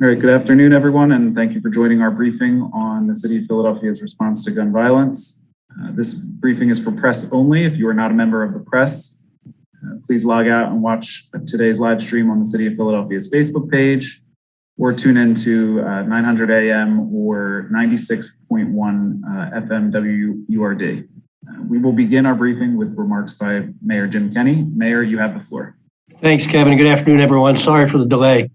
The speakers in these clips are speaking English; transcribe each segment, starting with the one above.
All right, good afternoon, everyone, and thank you for joining our briefing on the City of Philadelphia's response to gun violence. This briefing is for press only. If you are not a member of the press, please log out and watch today's live stream on the City of Philadelphia's Facebook page, or tune in to 900 AM or 96.1 FM WURD. We will begin our briefing with remarks by Mayor Jim Kenney. Mayor, you have the floor. Thanks, Kevin. Good afternoon, everyone. Sorry for the delay.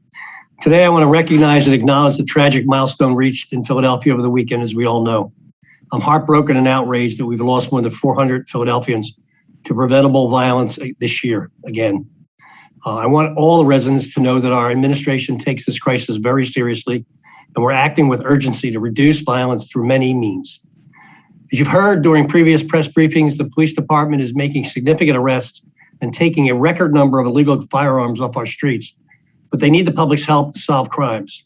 Today, I want to recognize and acknowledge the tragic milestone reached in Philadelphia over the weekend, as we all know. I'm heartbroken and outraged that we've lost more than 400 Philadelphians to preventable violence this year again. I want all the residents to know that our administration takes this crisis very seriously, and we're acting with urgency to reduce violence through many means. As you've heard during previous press briefings, the police department is making significant arrests and taking a record number of illegal firearms off our streets, but they need the public's help to solve crimes.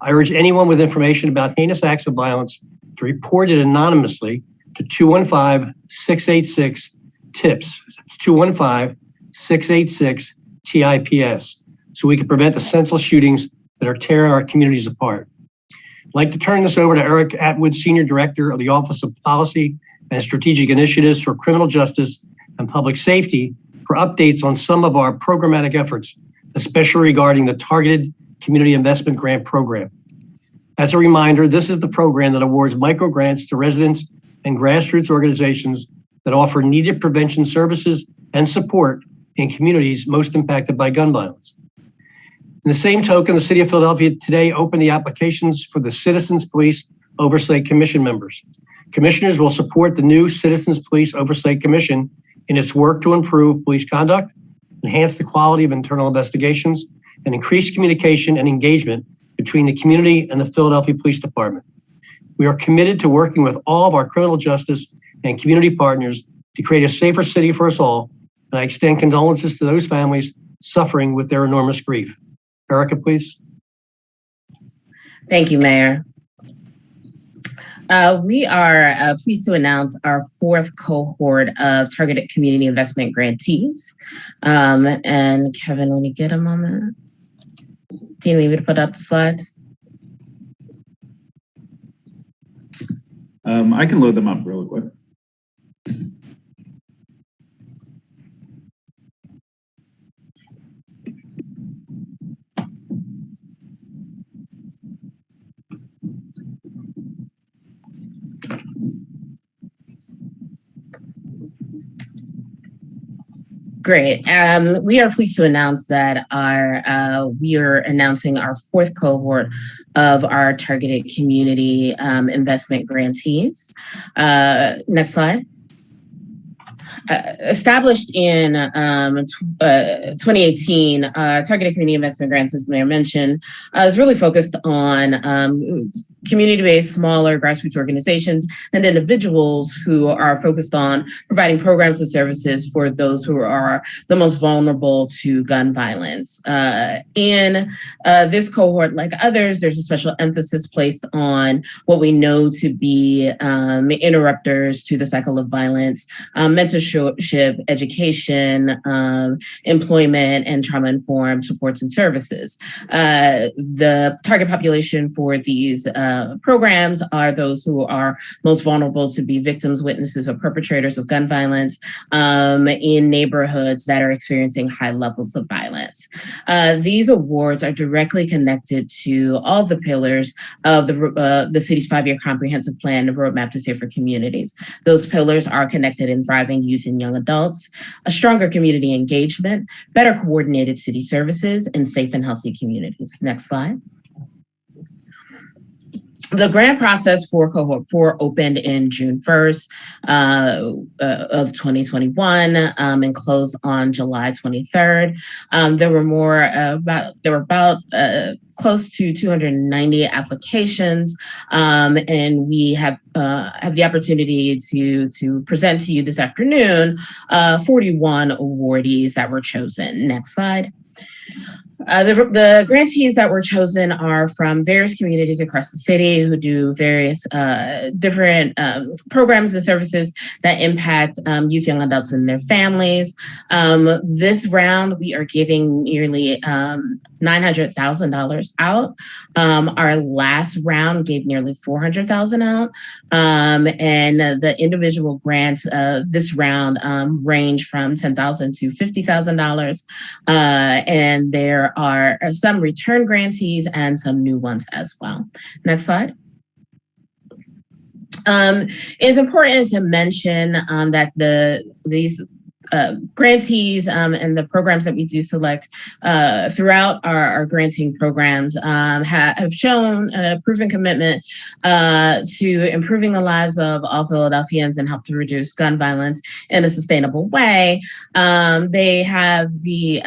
I urge anyone with information about heinous acts of violence to report it anonymously to 215-686-TIPS. That's 215-686-TIPS, so we can prevent the senseless shootings that are tearing our communities apart. I'd like to turn this over to Eric Atwood, Senior Director of the Office of Policy and Strategic Initiatives for Criminal Justice and Public Safety, for updates on some of our programmatic efforts, especially regarding the Targeted Community Investment Grant Program. As a reminder, this is the program that awards micro grants to residents and grassroots organizations that offer needed prevention services and support in communities most impacted by gun violence. In the same token, the City of Philadelphia today opened the applications for the Citizens Police Oversight Commission members. Commissioners will support the new Citizens Police Oversight Commission in its work to improve police conduct, enhance the quality of internal investigations, and increase communication and engagement between the community and the Philadelphia Police Department. We are committed to working with all of our criminal justice and community partners to create a safer city for us all, and I extend condolences to those families suffering with their enormous grief. Erica, please. Thank you, Mayor. We are pleased to announce our fourth cohort of targeted community investment grantees. And Kevin, when you get a moment, do you need me to put up the slides? I can load them up real quick. Great. We are pleased to announce that we are announcing our fourth cohort of our targeted community investment grantees. Next slide. Established in 2018, Targeted Community Investment Grants, as the Mayor mentioned, is really focused on community-based, smaller grassroots organizations and individuals who are focused on providing programs and services for those who are the most vulnerable to gun violence. In this cohort, like others, there's a special emphasis placed on what we know to be interrupters to the cycle of violence, mentorship, education, employment, and trauma-informed supports and services. The target population for these programs are those who are most vulnerable to be victims, witnesses, or perpetrators of gun violence in neighborhoods that are experiencing high levels of violence. These awards are directly connected to all the pillars of the city's 5-year comprehensive plan, the roadmap to safer communities. Those pillars are connected in thriving youth and young adults, a stronger community engagement, better coordinated city services, and safe and healthy communities. Next slide. The grant process for Cohort 4 opened in June 1st of 2021 and closed on July 23rd. There were about close to 290 applications, and we have the opportunity to present to you this afternoon 41 awardees that were chosen. Next slide. The grantees that were chosen are from various communities across the city who do various different programs and services that impact youth, young adults, and their families. This round, we are giving nearly $900,000 out. Our last round gave nearly $400,000 out. And the individual grants this round range from $10,000 to $50,000. And there are some return grantees and some new ones as well. Next slide. It's important to mention that these grantees and the programs that we do select throughout our granting programs have shown a proven commitment to improving the lives of all Philadelphians and help to reduce gun violence in a sustainable way. They have the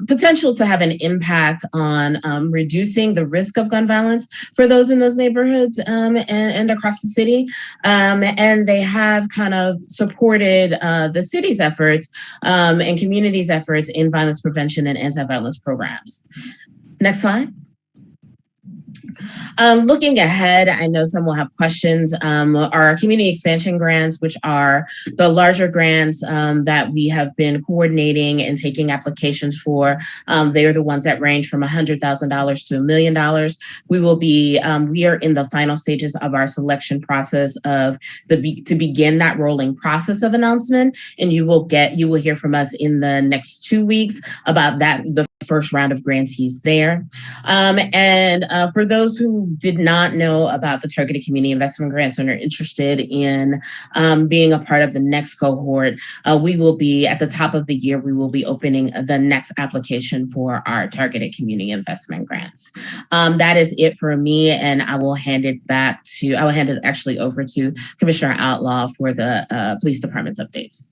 potential to have an impact on reducing the risk of gun violence for those in those neighborhoods and across the city. And they have kind of supported the city's efforts and communities' efforts in violence prevention and anti-violence programs. Next slide. Looking ahead, I know some will have questions. Our community expansion grants, which are the larger grants that we have been coordinating and taking applications for, they are the ones that range from $100,000 to $1 million. We are in the final stages of our selection process to begin that rolling process of announcement, and you will hear from us in the next 2 weeks about the first round of grantees there. And for those who did not know about the targeted community investment grants and are interested in being a part of the next cohort, we will be at the top of the year, we will be opening the next application for our targeted community investment grants. That is it for me, and I will hand it actually over to Commissioner Outlaw for the police department's updates.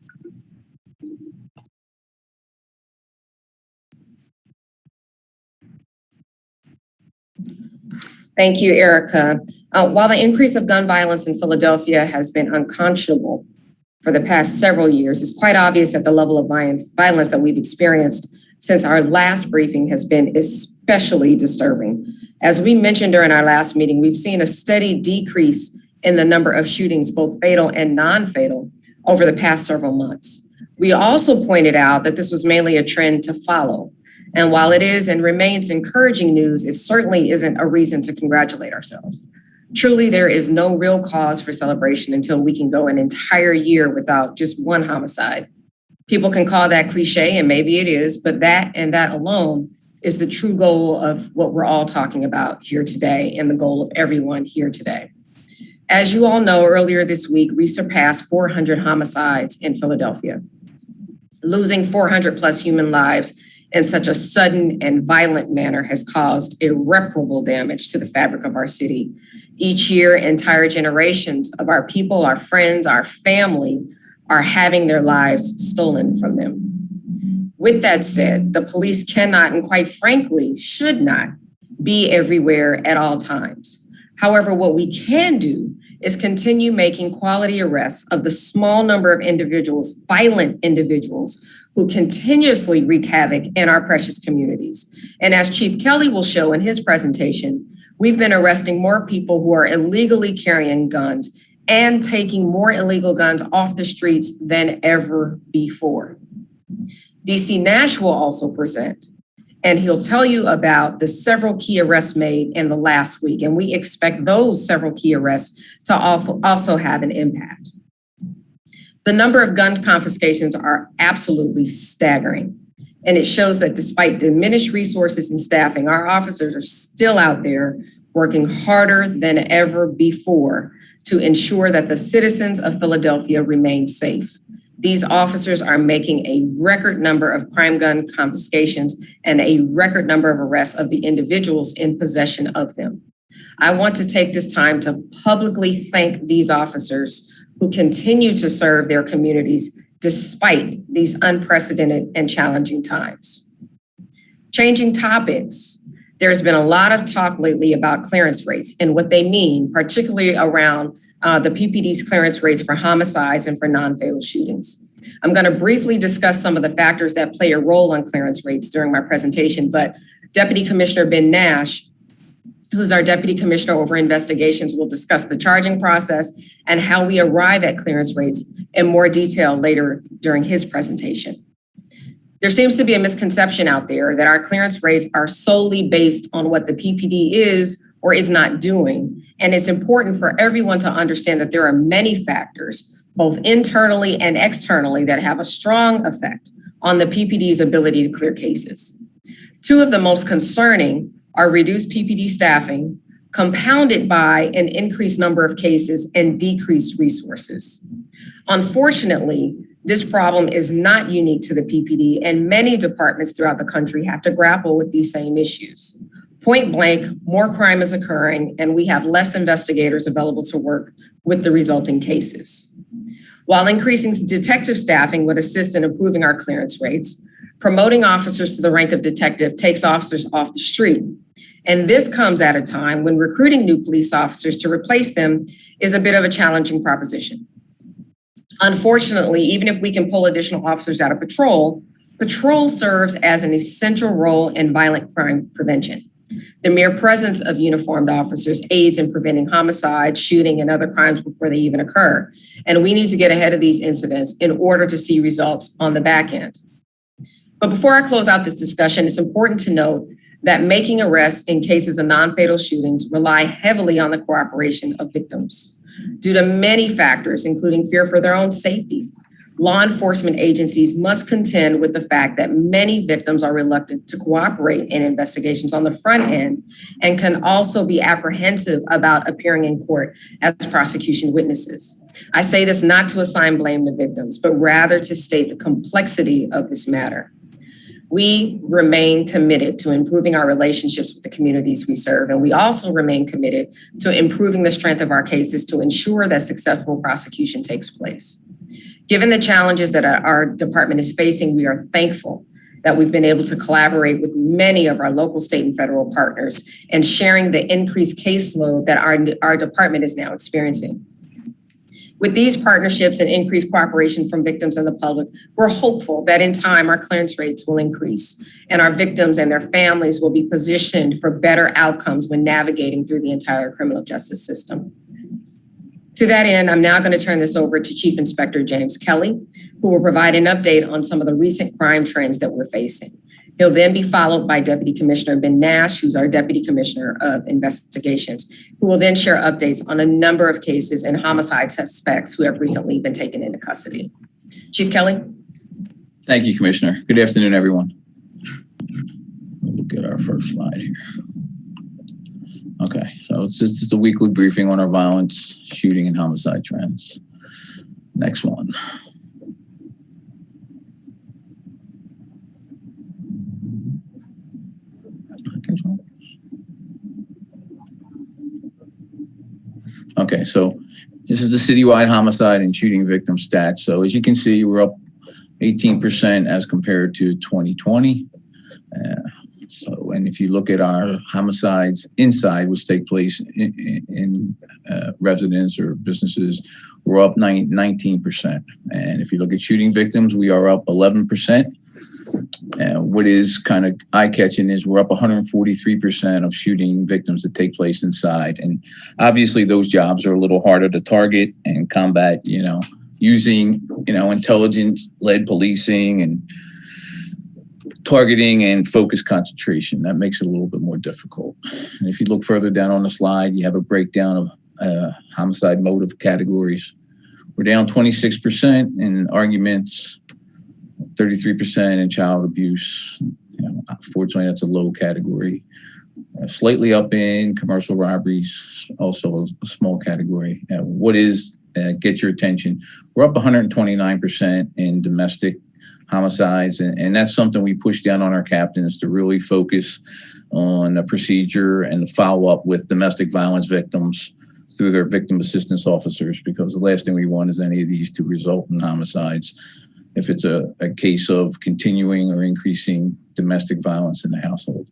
Thank you, Erica. While the increase of gun violence in Philadelphia has been unconscionable for the past several years, it's quite obvious that the level of violence that we've experienced since our last briefing has been especially disturbing. As we mentioned during our last meeting, we've seen a steady decrease in the number of shootings, both fatal and non-fatal, over the past several months. We also pointed out that this was mainly a trend to follow. And while it is and remains encouraging news, it certainly isn't a reason to congratulate ourselves. Truly, there is no real cause for celebration until we can go an entire year without just one homicide. People can call that cliche, and maybe it is, but that and that alone is the true goal of what we're all talking about here today and the goal of everyone here today. As you all know, earlier this week, we surpassed 400 homicides in Philadelphia. Losing 400 plus human lives in such a sudden and violent manner has caused irreparable damage to the fabric of our city. Each year, entire generations of our people, our friends, our family are having their lives stolen from them. With that said, the police cannot and quite frankly should not be everywhere at all times. However, what we can do is continue making quality arrests of the small number of individuals, violent individuals, who continuously wreak havoc in our precious communities. And as Chief Kelly will show in his presentation, we've been arresting more people who are illegally carrying guns and taking more illegal guns off the streets than ever before. DC Nash will also present, and he'll tell you about the several key arrests made in the last week. And we expect those several key arrests to also have an impact. The number of gun confiscations are absolutely staggering. And it shows that despite diminished resources and staffing, our officers are still out there working harder than ever before to ensure that the citizens of Philadelphia remain safe. These officers are making a record number of crime gun confiscations and a record number of arrests of the individuals in possession of them. I want to take this time to publicly thank these officers who continue to serve their communities despite these unprecedented and challenging times. Changing topics, there's been a lot of talk lately about clearance rates and what they mean, particularly around the PPD's clearance rates for homicides and for non-fatal shootings. I'm going to briefly discuss some of the factors that play a role on clearance rates during my presentation, but Deputy Commissioner Ben Nash, who's our Deputy Commissioner over investigations, will discuss the charging process and how we arrive at clearance rates in more detail later during his presentation. There seems to be a misconception out there that our clearance rates are solely based on what the PPD is or is not doing. And it's important for everyone to understand that there are many factors, both internally and externally, that have a strong effect on the PPD's ability to clear cases. Two of the most concerning are reduced PPD staffing, compounded by an increased number of cases and decreased resources. Unfortunately, this problem is not unique to the PPD, and many departments throughout the country have to grapple with these same issues. Point blank, more crime is occurring, and we have less investigators available to work with the resulting cases. While increasing detective staffing would assist in improving our clearance rates, promoting officers to the rank of detective takes officers off the street. And this comes at a time when recruiting new police officers to replace them is a bit of a challenging proposition. Unfortunately, even if we can pull additional officers out of patrol, patrol serves as an essential role in violent crime prevention. The mere presence of uniformed officers aids in preventing homicide, shooting, and other crimes before they even occur. And we need to get ahead of these incidents in order to see results on the back end. But before I close out this discussion, it's important to note that making arrests in cases of non-fatal shootings rely heavily on the cooperation of victims. Due to many factors, including fear for their own safety, law enforcement agencies must contend with the fact that many victims are reluctant to cooperate in investigations on the front end and can also be apprehensive about appearing in court as prosecution witnesses. I say this not to assign blame to victims, but rather to state the complexity of this matter. We remain committed to improving our relationships with the communities we serve, and we also remain committed to improving the strength of our cases to ensure that successful prosecution takes place. Given the challenges that our department is facing, we are thankful that we've been able to collaborate with many of our local, state, and federal partners and sharing the increased caseload that our department is now experiencing. With these partnerships and increased cooperation from victims and the public, we're hopeful that in time our clearance rates will increase and our victims and their families will be positioned for better outcomes when navigating through the entire criminal justice system. To that end, I'm now going to turn this over to Chief Inspector James Kelly, who will provide an update on some of the recent crime trends that we're facing. He'll then be followed by Deputy Commissioner Ben Nash, who's our Deputy Commissioner of Investigations, who will then share updates on a number of cases and homicide suspects who have recently been taken into custody. Chief Kelly. Thank you, Commissioner. Good afternoon, everyone. We'll look at our first slide here. Okay, so it's just a weekly briefing on our violence, shooting, and homicide trends. Next one. Okay, so this is the citywide homicide and shooting victim stats. So as you can see, we're up 18% as compared to 2020. And if you look at our homicides inside, which take place in residents or businesses, we're up 19%. And if you look at shooting victims, we are up 11%. What is kind of eye-catching is we're up 143% of shooting victims that take place inside. And obviously those jobs are a little harder to target and combat, using, intelligence-led policing and targeting and focus concentration. That makes it a little bit more difficult. And if you look further down on the slide, you have a breakdown of homicide motive categories. We're down 26% in arguments, 33% in child abuse. Fortunately, that's a low category. Slightly up in commercial robberies, also a small category. What is get your attention? We're up 129% in domestic homicides, and that's something we push down on our captains to really focus on a procedure and the follow-up with domestic violence victims through their victim assistance officers, because the last thing we want is any of these to result in homicides if it's a case of continuing or increasing domestic violence in the household.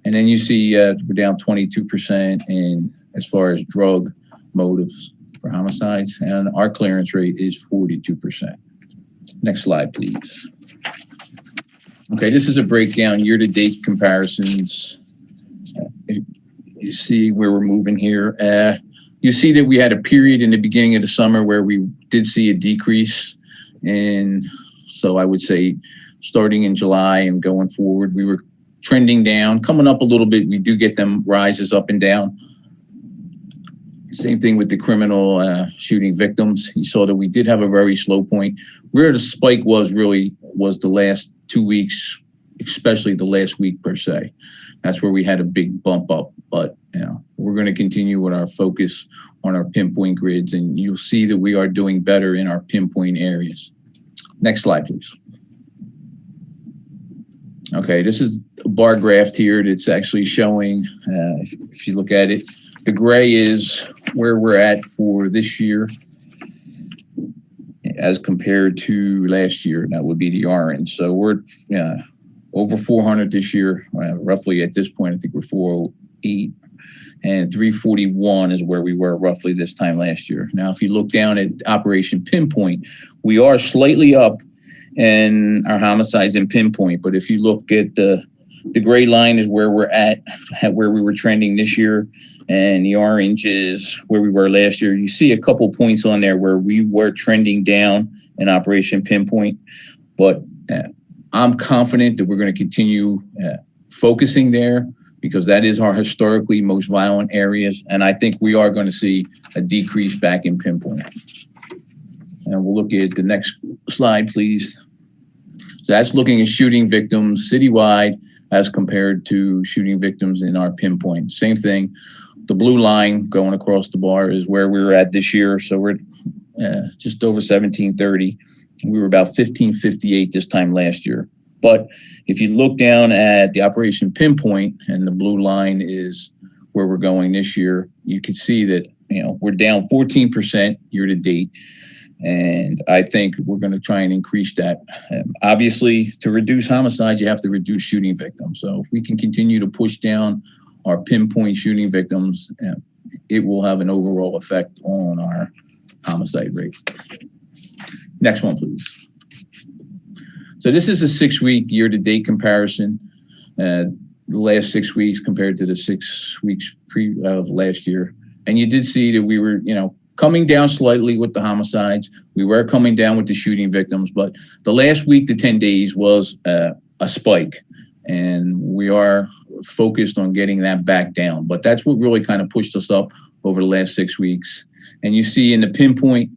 And then you see we're down 22% in as far as drug motives for homicides, and our clearance rate is 42%. Next slide, please. Okay, this is a breakdown, year-to-date comparisons. You see where we're moving here. You see that we had a period in the beginning of the summer where we did see a decrease. And so I would say starting in July and going forward, we were trending down, coming up a little bit. We do get them rises up and down. Same thing with the criminal shooting victims. You saw that we did have a very slow point. Where the spike was the last 2 weeks, especially the last week per se. That's where we had a big bump up. But we're going to continue with our focus on our pinpoint grids, and you'll see that we are doing better in our pinpoint areas. Next slide, please. Okay, this is a bar graph here that's actually showing, if you look at it, the gray is where we're at for this year as compared to last year. That would be the orange. So we're over 400 this year. Roughly at this point, I think we're 408. And 341 is where we were roughly this time last year. Now, if you look down at Operation Pinpoint, we are slightly up in our homicides in Pinpoint. But if you look at the gray line is where we're at where we were trending this year. And the orange is where we were last year. You see a couple points on there where we were trending down in Operation Pinpoint. But I'm confident that we're going to continue focusing there because that is our historically most violent areas. And I think we are going to see a decrease back in Pinpoint. And we'll look at the next slide, please. So that's looking at shooting victims citywide as compared to shooting victims in our Pinpoint. Same thing. The blue line going across the bar is where we were at this year. So we're just over 1730. We were about 1558 this time last year. But if you look down at the Operation Pinpoint, and the blue line is where we're going this year, you can see that we're down 14% year to date. And I think we're going to try and increase that. Obviously, to reduce homicide, you have to reduce shooting victims. So if we can continue to push down our Pinpoint shooting victims, it will have an overall effect on our homicide rate. Next one, please. So this is a 6-week year-to-date comparison. The last 6 weeks compared to the 6 weeks of last year. And you did see that we were, coming down slightly with the homicides. We were coming down with the shooting victims, but the last week to 10 days was a spike. And we are focused on getting that back down. But that's what really kind of pushed us up over the last 6 weeks. And you see in the Pinpoint,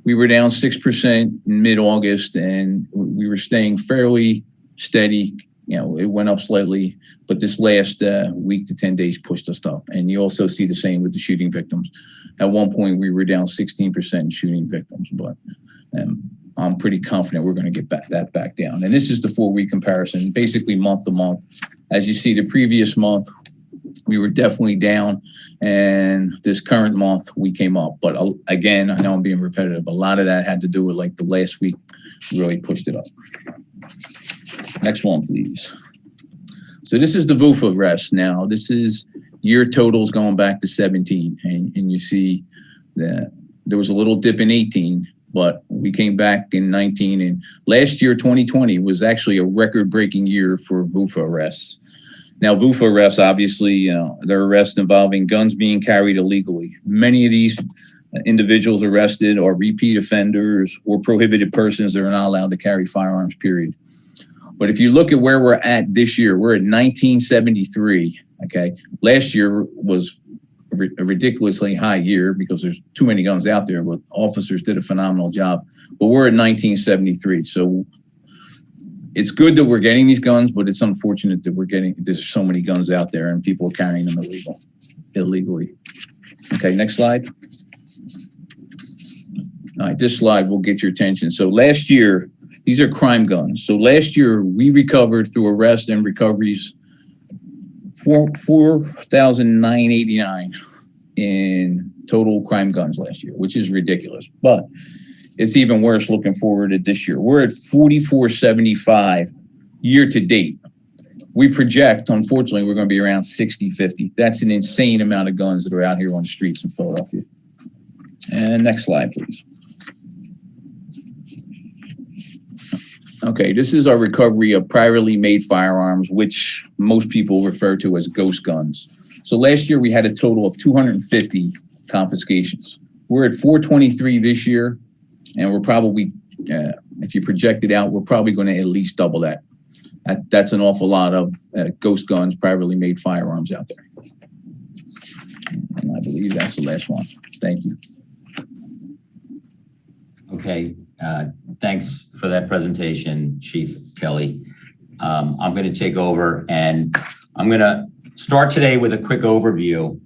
we were down 6% in mid-August, and we were staying fairly steady. It went up slightly, but this last week to 10 days pushed us up. And you also see the same with the shooting victims. At one point, we were down 16% in shooting victims, but I'm pretty confident we're going to get that back down. And this is the 4-week comparison, basically month to month. As you see, the previous month, we were definitely down, and this current month we came up. But again, I know I'm being repetitive. A lot of that had to do with the last week really pushed it up. Next one, please. So this is the VUFA arrest now. This is year totals going back to 17. And you see that there was a little dip in 18, but we came back in 19. And last year, 2020, was actually a record-breaking year for VUFA arrests. Now, VUFA arrests, obviously, they're arrests involving guns being carried illegally. Many of these individuals arrested are repeat offenders or prohibited persons that are not allowed to carry firearms, period. But if you look at where we're at this year, we're at 1973, okay? Last year was a ridiculously high year because there's too many guns out there, but officers did a phenomenal job. But we're at 1973, so it's good that we're getting these guns, but it's unfortunate that there's so many guns out there and people are carrying them illegally. Okay, next slide. All right, this slide will get your attention. So last year, these are crime guns. So last year, we recovered through arrest and recoveries 4,989 in total crime guns last year, which is ridiculous. But it's even worse looking forward at this year. We're at 4,475 year to date. We project, unfortunately, we're going to be around 60-50. That's an insane amount of guns that are out here on the streets in Philadelphia. And next slide, please. Okay, this is our recovery of privately made firearms, which most people refer to as ghost guns. So last year we had a total of 250 confiscations. We're at 423 this year, and we're probably, if you project it out, we're probably going to at least double that. That's an awful lot of ghost guns, privately made firearms out there. And I believe that's the last one. Thank you. Okay, thanks for that presentation, Chief Kelly. I'm going to take over, and I'm going to start today with a quick overview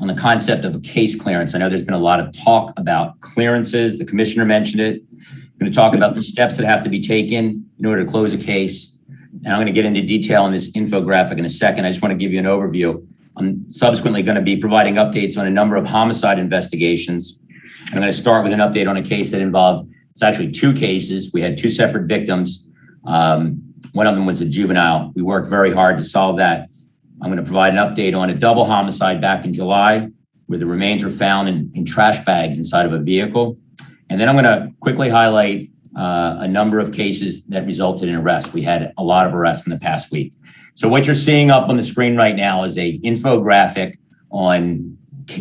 on the concept of a case clearance. I know there's been a lot of talk about clearances. The commissioner mentioned it. I'm going to talk about the steps that have to be taken in order to close a case. And I'm going to get into detail on this infographic in a second. I just want to give you an overview. I'm subsequently going to be providing updates on a number of homicide investigations. And I'm going to start with an update on a case that involved, it's actually two cases. We had two separate victims. One of them was a juvenile. We worked very hard to solve that. I'm going to provide an update on a double homicide back in July, where the remains were found in trash bags inside of a vehicle. And then I'm going to quickly highlight a number of cases that resulted in arrests. We had a lot of arrests in the past week. So what you're seeing up on the screen right now is a infographic on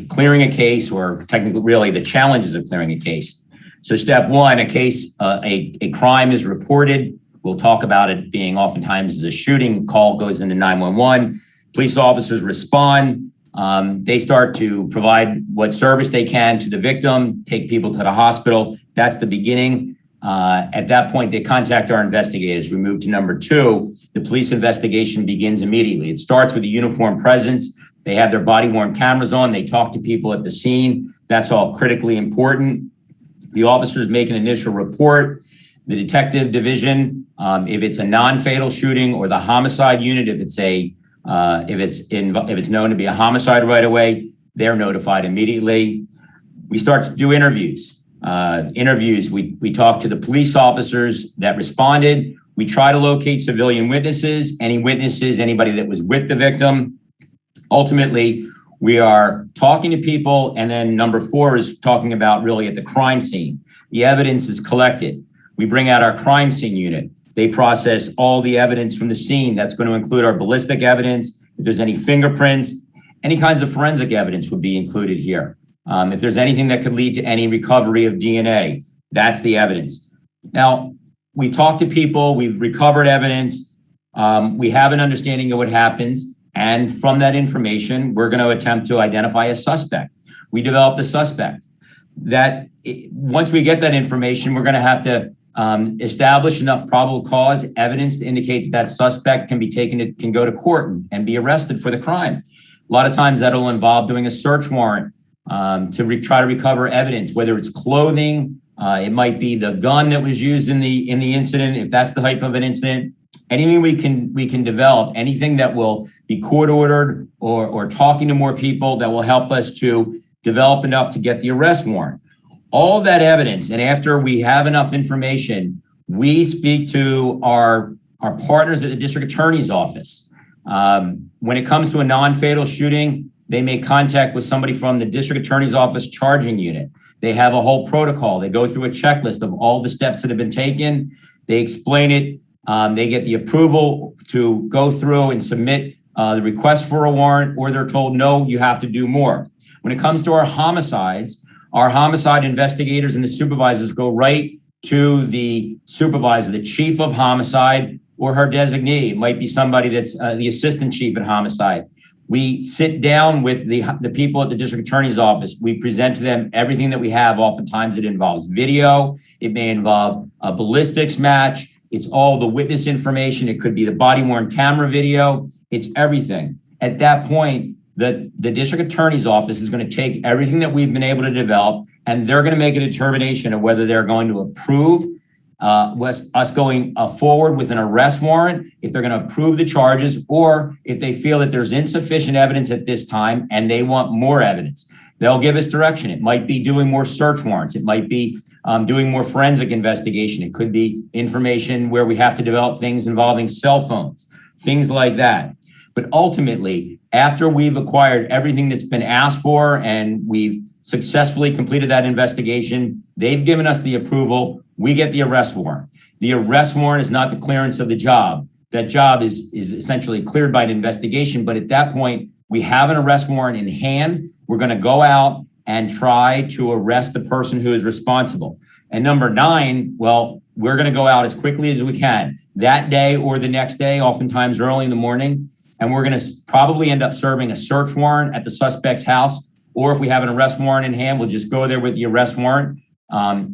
clearing a case, or technically really the challenges of clearing a case. So step one, a crime is reported. We'll talk about it being oftentimes as a shooting. Call goes into 911. Police officers respond. They start to provide what service they can to the victim, take people to the hospital. That's the beginning. At that point, they contact our investigators. We move to number two. The police investigation begins immediately. It starts with a uniformed presence. They have their body-worn cameras on. They talk to people at the scene. That's all critically important. The officers make an initial report. The detective division, if it's a non-fatal shooting, or the homicide unit, if it's known to be a homicide right away, they're notified immediately. We start to do interviews. We talk to the police officers that responded. We try to locate civilian witnesses, anybody that was with the victim. Ultimately, we are talking to people, and then number four is talking about really at the crime scene. The evidence is collected. We bring out our crime scene unit. They process all the evidence from the scene. That's going to include our ballistic evidence. If there's any fingerprints, any kinds of forensic evidence would be included here. If there's anything that could lead to any recovery of DNA, that's the evidence. Now, we talk to people, we've recovered evidence, we have an understanding of what happens, and from that information, we're going to attempt to identify a suspect. We develop the suspect. Once we get that information, we're going to have to establish enough probable cause evidence to indicate that suspect can go to court and be arrested for the crime. A lot of times that'll involve doing a search warrant to try to recover evidence, whether it's clothing, it might be the gun that was used in the incident, if that's the type of an incident. Anything we can develop, anything that will be court ordered or talking to more people that will help us to develop enough to get the arrest warrant. All of that evidence, and after we have enough information, we speak to our partners at the district attorney's office. When it comes to a non-fatal shooting, they make contact with somebody from the district attorney's office charging unit. They have a whole protocol. They go through a checklist of all the steps that have been taken. They explain it. They get the approval to go through and submit the request for a warrant, or they're told, no, you have to do more. When it comes to our homicides, our homicide investigators and the supervisors go right to the supervisor, the chief of homicide, or her designee. It might be somebody that's the assistant chief at homicide. We sit down with the people at the district attorney's office. We present to them everything that we have. Oftentimes it involves video. It may involve a ballistics match. It's all the witness information. It could be the body-worn camera video. It's everything. At that point, the district attorney's office is going to take everything that we've been able to develop, and they're going to make a determination of whether they're going to approve us going forward with an arrest warrant, if they're going to approve the charges, or if they feel that there's insufficient evidence at this time and they want more evidence. They'll give us direction. It might be doing more search warrants. It might be doing more forensic investigation. It could be information where we have to develop things involving cell phones, things like that. But ultimately, after we've acquired everything that's been asked for and we've successfully completed that investigation, they've given us the approval. we get the arrest warrant. The arrest warrant is not the clearance of the job. That job is essentially cleared by an investigation, but at that point, we have an arrest warrant in hand. We're going to go out and try to arrest the person who is responsible. And number 9, well, we're going to go out as quickly as we can that day or the next day, oftentimes early in the morning. And we're going to probably end up serving a search warrant at the suspect's house. Or if we have an arrest warrant in hand, we'll just go there with the arrest warrant.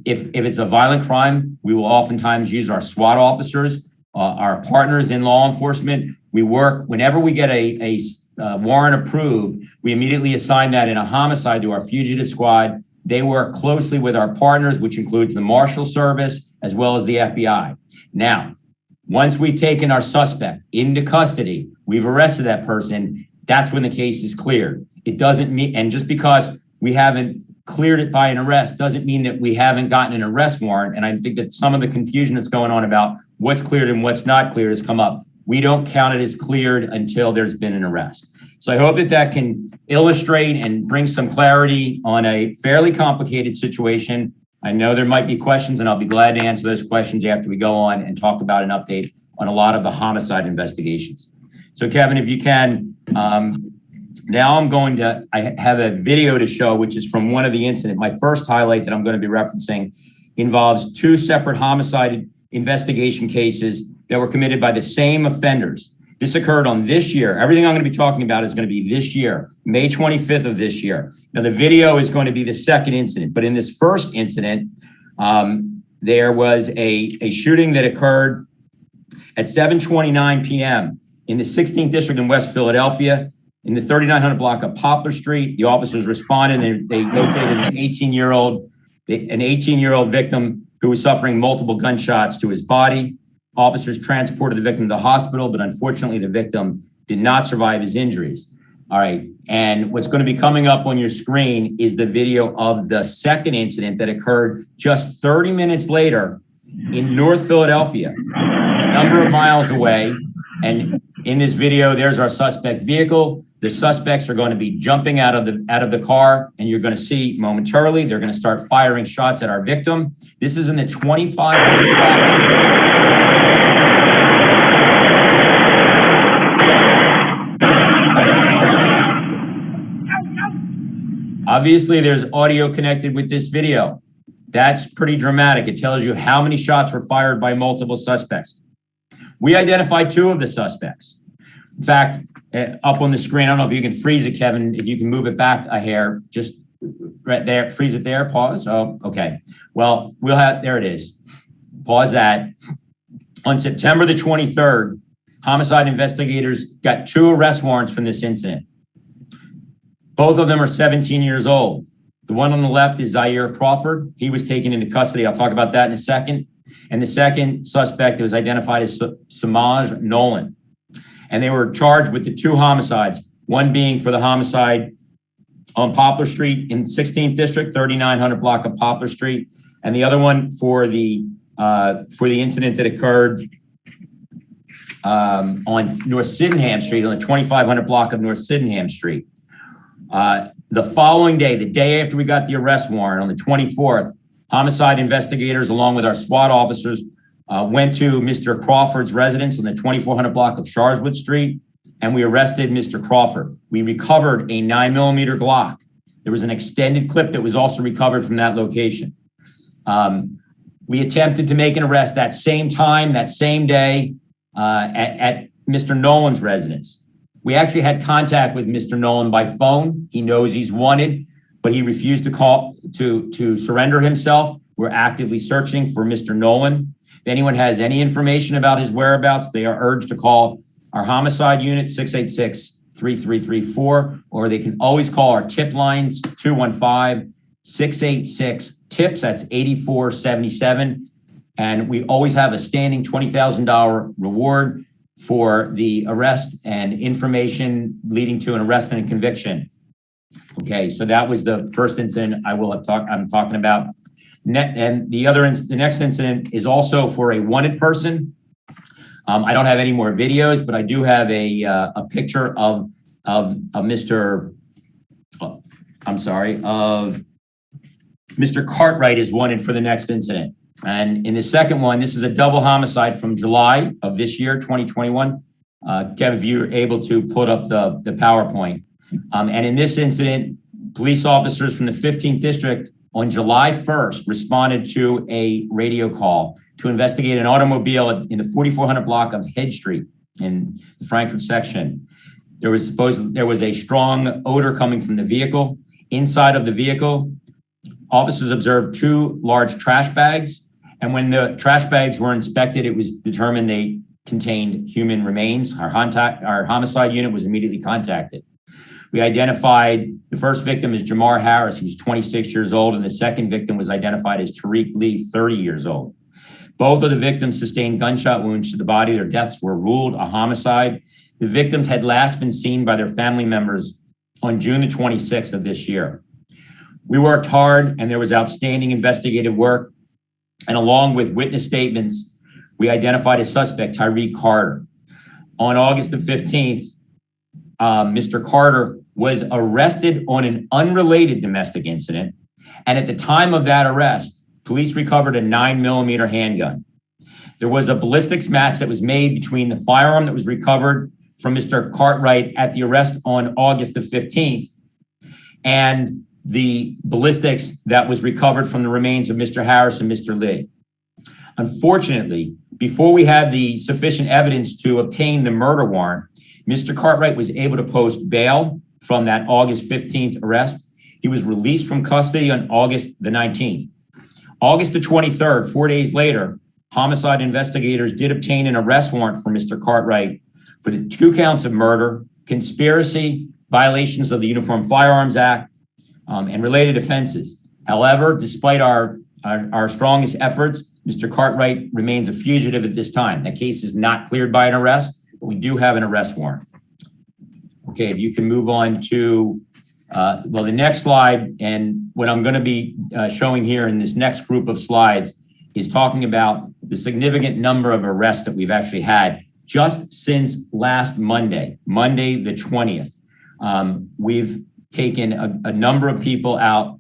If it's a violent crime, we will oftentimes use our SWAT officers, our partners in law enforcement. We work, whenever we get a warrant approved, we immediately assign that in a homicide to our fugitive squad. They work closely with our partners, which includes the Marshal Service as well as the FBI. Now, once we've taken our suspect into custody, we've arrested that person, that's when the case is cleared. It doesn't mean, and just because we haven't cleared it by an arrest doesn't mean that we haven't gotten an arrest warrant. And I think that some of the confusion that's going on about what's cleared and what's not cleared has come up. We don't count it as cleared until there's been an arrest. So I hope that that can illustrate and bring some clarity on a fairly complicated situation. I know there might be questions, and I'll be glad to answer those questions after we go on and talk about an update on a lot of the homicide investigations. So Kevin, if you can, now I have a video to show, which is from one of the incidents. My first highlight that I'm going to be referencing involves 2 separate homicide investigation cases that were committed by the same offenders. This occurred on this year. Everything I'm going to be talking about is going to be this year, May 25th of this year. Now, the video is going to be the second incident, but in this first incident, there was a shooting that occurred at 7:29 p.m. in the 16th District in West Philadelphia, in the 3900 block of Poplar Street. The officers responded and they located an 18-year-old victim who was suffering multiple gunshots to his body. Officers transported the victim to the hospital, but unfortunately the victim did not survive his injuries. All right. And what's going to be coming up on your screen is the video of the second incident that occurred just 30 minutes later in North Philadelphia, a number of miles away. And in this video, there's our suspect vehicle. The suspects are going to be jumping out of the car, and you're going to see momentarily, they're going to start firing shots at our victim. This is in the 2500 block. Obviously, there's audio connected with this video. That's pretty dramatic. It tells you how many shots were fired by multiple suspects. We identified 2 of the suspects. In fact, up on the screen, I don't know if you can freeze it, Kevin, if you can move it back a hair, just right there, freeze it there, pause. Oh, okay. Well, there it is. Pause that. On September the 23rd, homicide investigators got 2 arrest warrants from this incident. Both of them are 17 years old. The one on the left is Zaire Crawford. He was taken into custody. I'll talk about that in a second. And the second suspect was identified as Samaj Nolan. And they were charged with the 2 homicides, one being for the homicide on Poplar Street in 16th District, 3900 block of Poplar Street, and the other one for the incident that occurred on North Sydenham Street, on the 2500 block of North Sydenham Street. The following day, the day after we got the arrest warrant, on the 24th, homicide investigators, along with our SWAT officers, went to Mr. Crawford's residence on the 2400 block of Sharswood Street, and we arrested Mr. Crawford. We recovered a 9mm Glock. There was an extended clip that was also recovered from that location. We attempted to make an arrest that same time, that same day, at Mr. Nolan's residence. We actually had contact with Mr. Nolan by phone. He knows he's wanted, but he refused to call to surrender himself. We're actively searching for Mr. Nolan. If anyone has any information about his whereabouts, they are urged to call our homicide unit, 686-3334, or they can always call our tip lines, 215-686-TIPS, that's 8477. And we always have a standing $20,000 reward for the arrest and information leading to an arrest and a conviction. Okay, so that was the first incident I'm talking about. And the next incident is also for a wanted person. I don't have any more videos, but I do have a picture of Mr. Cartwright is wanted for the next incident. And in the second one, this is a double homicide from July of this year, 2021. Kevin, if you're able to put up the PowerPoint. And in this incident, police officers from the 15th District on July 1st responded to a radio call to investigate an automobile in the 4400 block of Head Street in the Frankfurt section. There was a strong odor coming from the vehicle. Inside of the vehicle, officers observed 2 large trash bags. And when the trash bags were inspected, it was determined they contained human remains. Our homicide unit was immediately contacted. We identified the first victim as Jamar Harris, who was 26 years old, and the second victim was identified as Tariq Lee, 30 years old. Both of the victims sustained gunshot wounds to the body. Their deaths were ruled a homicide. The victims had last been seen by their family members on June the 26th of this year. We worked hard, and there was outstanding investigative work. And along with witness statements, we identified a suspect, Tyreek Carter. On August the 15th, Mr. Carter was arrested on an unrelated domestic incident. And at the time of that arrest, police recovered a 9mm handgun. There was a ballistics match that was made between the firearm that was recovered from Mr. Cartwright at the arrest on August the 15th and the ballistics that was recovered from the remains of Mr. Harris and Mr. Lee. Unfortunately, before we had the sufficient evidence to obtain the murder warrant, Mr. Cartwright was able to post bail from that August 15th arrest. He was released from custody on August the 19th. August the 23rd, 4 days later, homicide investigators did obtain an arrest warrant for Mr. Cartwright for the 2 counts of murder, conspiracy, violations of the Uniform Firearms Act, and related offenses. However, despite our strongest efforts, Mr. Cartwright remains a fugitive at this time. That case is not cleared by an arrest, but we do have an arrest warrant. Okay, if you can move on to, the next slide, and what I'm going to be showing here in this next group of slides is talking about the significant number of arrests that we've actually had just since last Monday the 20th. We've taken a number of people out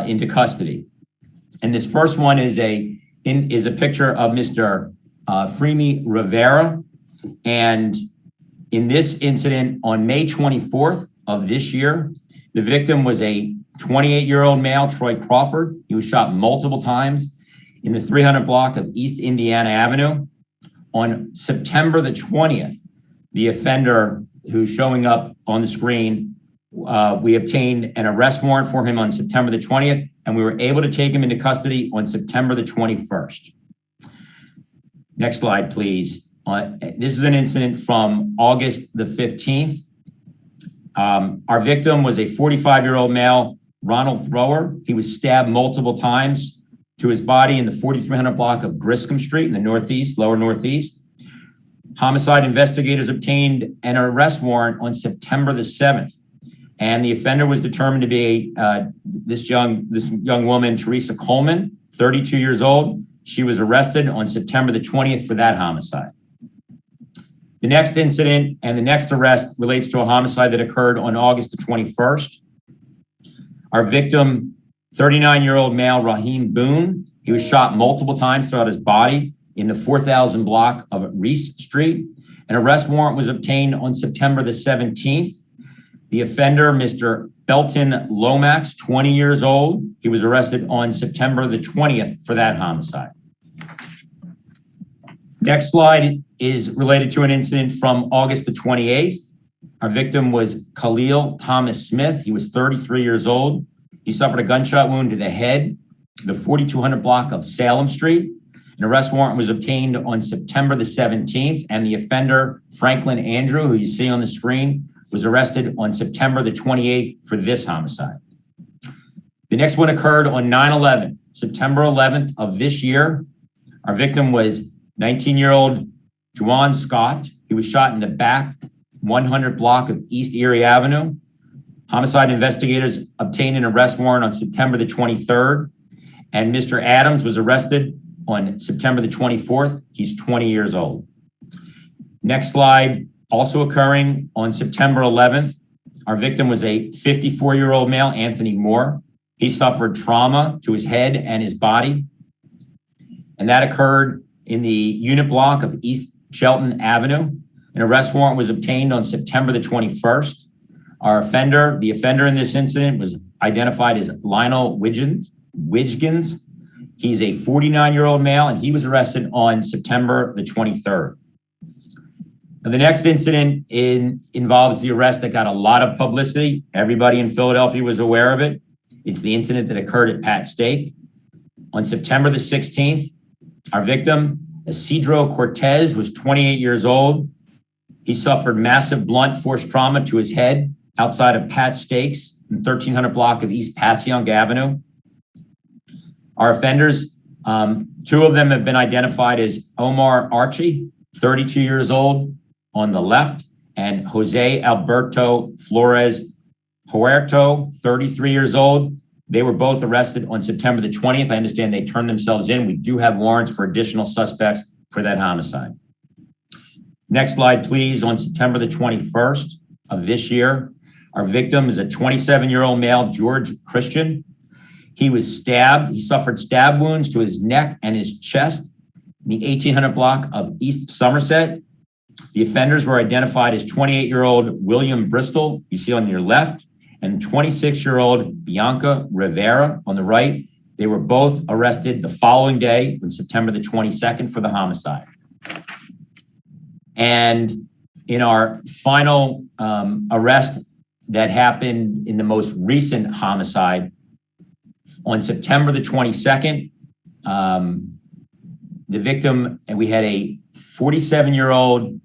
into custody. And this first one is a picture of Mr. Freemy Rivera. And in this incident on May 24th of this year, the victim was a 28-year-old male, Troy Crawford. He was shot multiple times in the 300 block of East Indiana Avenue. On September the 20th, the offender who's showing up on the screen, we obtained an arrest warrant for him on September the 20th, and we were able to take him into custody on September the 21st. Next slide, please. This is an incident from August the 15th. Our victim was a 45-year-old male, Ronald Thrower. He was stabbed multiple times to his body in the 4300 block of Griscom Street in the Northeast, lower Northeast. Homicide investigators obtained an arrest warrant on September the 7th. And the offender was determined to be this young woman, Teresa Coleman, 32 years old. She was arrested on September the 20th for that homicide. The next incident and the next arrest relates to a homicide that occurred on August the 21st. Our victim, 39-year-old male, Raheem Boone, he was shot multiple times throughout his body in the 4000 block of Reese Street. An arrest warrant was obtained on September the 17th. The offender, Mr. Belton Lomax, 20 years old, he was arrested on September the 20th for that homicide. Next slide is related to an incident from August the 28th. Our victim was Khalil Thomas Smith. He was 33 years old. He suffered a gunshot wound to the head, the 4200 block of Salem Street. An arrest warrant was obtained on September the 17th, and the offender, Franklin Andrew, who you see on the screen, was arrested on September the 28th for this homicide. The next one occurred on 9/11, September 11th of this year. Our victim was 19-year-old Juwan Scott. He was shot in the back 100 block of East Erie Avenue. Homicide investigators obtained an arrest warrant on September the 23rd, and Mr. Adams was arrested on September the 24th. He's 20 years old. Next slide, also occurring on September 11th, our victim was a 54-year-old male, Anthony Moore. He suffered trauma to his head and his body. and that occurred in the unit block of East Shelton Avenue. An arrest warrant was obtained on September the 21st. The offender in this incident was identified as Lionel Whitchkins. He's a 49-year-old male, and he was arrested on September the 23rd. Now, the next incident involves the arrest that got a lot of publicity. Everybody in Philadelphia was aware of it. It's the incident that occurred at Pat Steak. On September the 16th, our victim, Isidro Cortez, was 28 years old. He suffered massive blunt force trauma to his head outside of Pat Steaks in 1300 block of East Passyunk Avenue. Our offenders, two of them have been identified as Omar Archie, 32 years old, on the left, and Jose Alberto Flores Huerto, 33 years old. They were both arrested on September the 20th. I understand they turned themselves in. We do have warrants for additional suspects for that homicide. Next slide, please. On September the 21st of this year, our victim is a 27-year-old male, George Christian. He was stabbed. He suffered stab wounds to his neck and his chest in the 1800 block of East Somerset. The offenders were identified as 28-year-old William Bristol, you see on your left, and 26-year-old Bianca Rivera on the right. They were both arrested the following day on September the 22nd for the homicide. And in our final arrest that happened in the most recent homicide, on September the 22nd, the victim, and we had a 47-year-old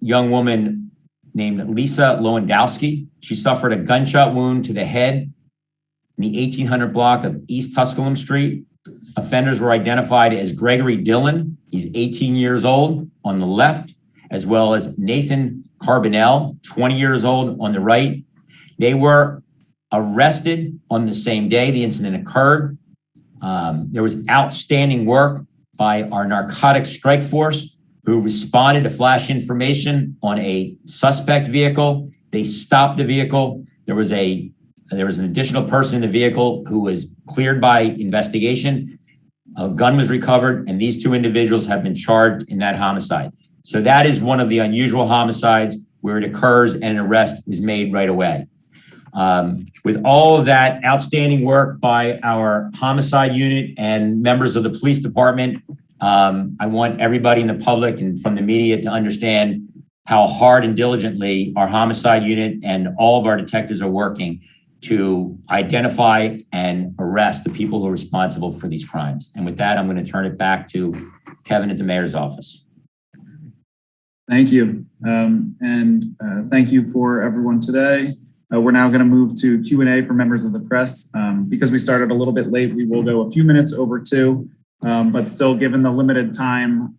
young woman named Lisa Lewandowski. She suffered a gunshot wound to the head in the 1800 block of East Tusculum Street. Offenders were identified as Gregory Dillon. He's 18 years old on the left, as well as Nathan Carbonell, 20 years old on the right. They were arrested on the same day the incident occurred. There was outstanding work by our narcotics strike force, who responded to flash information on a suspect vehicle. They stopped the vehicle. There was an additional person in the vehicle who was cleared by investigation. A gun was recovered, and these two individuals have been charged in that homicide. So that is one of the unusual homicides where it occurs and an arrest is made right away. With all of that outstanding work by our homicide unit and members of the police department, I want everybody in the public and from the media to understand how hard and diligently our homicide unit and all of our detectives are working to identify and arrest the people who are responsible for these crimes. And with that, I'm going to turn it back to Kevin at the mayor's office. Thank you. Thank you for everyone today. We're now going to move to Q&A for members of the press. Because we started a little bit late, we will go a few minutes over two, but still given the limited time,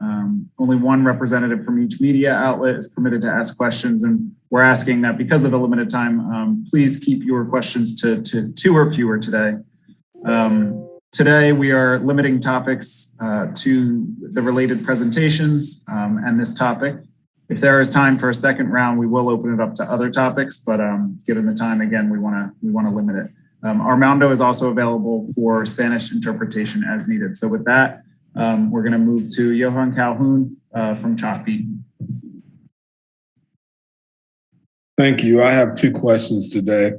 only one representative from each media outlet is permitted to ask questions. And we're asking that because of the limited time, please keep your questions to two or fewer today. Today, we are limiting topics to the related presentations and this topic. If there is time for a second round, we will open it up to other topics, but given the time, again, we want to limit it. Armando is also available for Spanish interpretation as needed. So with that, we're going to move to Johan Calhoun from Chalk Beat. Thank you. I have two questions today.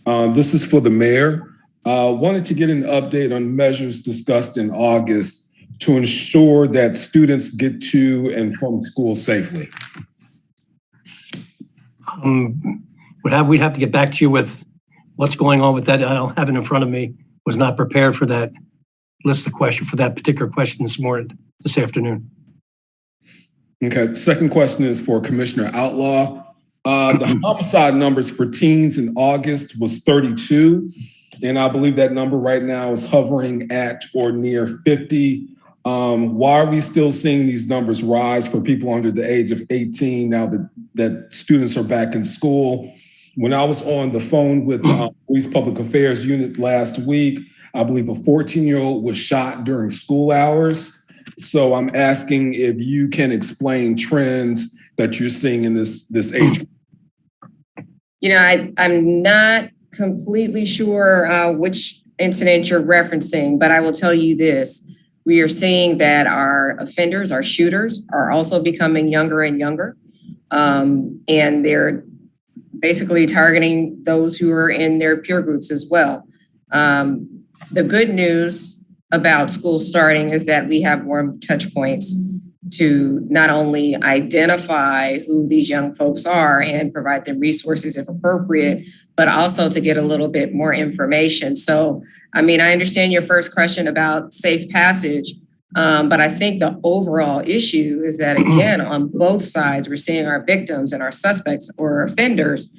This is for the mayor. Wanted to get an update on measures discussed in August to ensure that students get to and from school safely. We'd have to get back to you with what's going on with that. I don't have it in front of me. Was not prepared for that list of question for that particular question this afternoon. Okay, the second question is for Commissioner Outlaw. The homicide numbers for teens in August was 32, and I believe that number right now is hovering at or near 50. Why are we still seeing these numbers rise for people under the age of 18 now that students are back in school? When I was on the phone with the Police Public Affairs Unit last week, I believe a 14-year-old was shot during school hours. So I'm asking if you can explain trends that you're seeing in this age group. You know, I'm not completely sure which incident you're referencing, but I will tell you this. We are seeing that our offenders, our shooters, are also becoming younger and younger. And they're basically targeting those who are in their peer groups as well. The good news about school starting is that we have more touch points to not only identify who these young folks are and provide them resources if appropriate, but also to get a little bit more information. So, I mean, I understand your first question about safe passage, but I think the overall issue is that, again, on both sides, we're seeing our victims and our suspects or offenders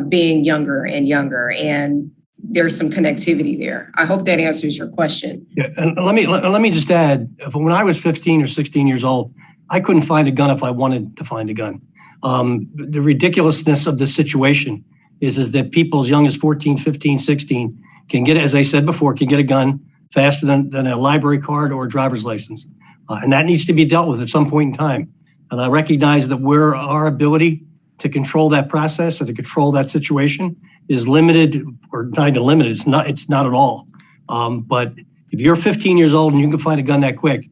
being younger and younger, and there's some connectivity there. I hope that answers your question. Yeah, and let me just add, when I was 15 or 16 years old, I couldn't find a gun if I wanted to find a gun. The ridiculousness of the situation is that people as young as 14, 15, 16 can get, as I said before, can get a gun faster than a library card or a driver's license. And that needs to be dealt with at some point in time. And I recognize that our ability to control that process or to control that situation is limited, or not even limited. It's not at all. But if you're 15 years old and you can find a gun that quick,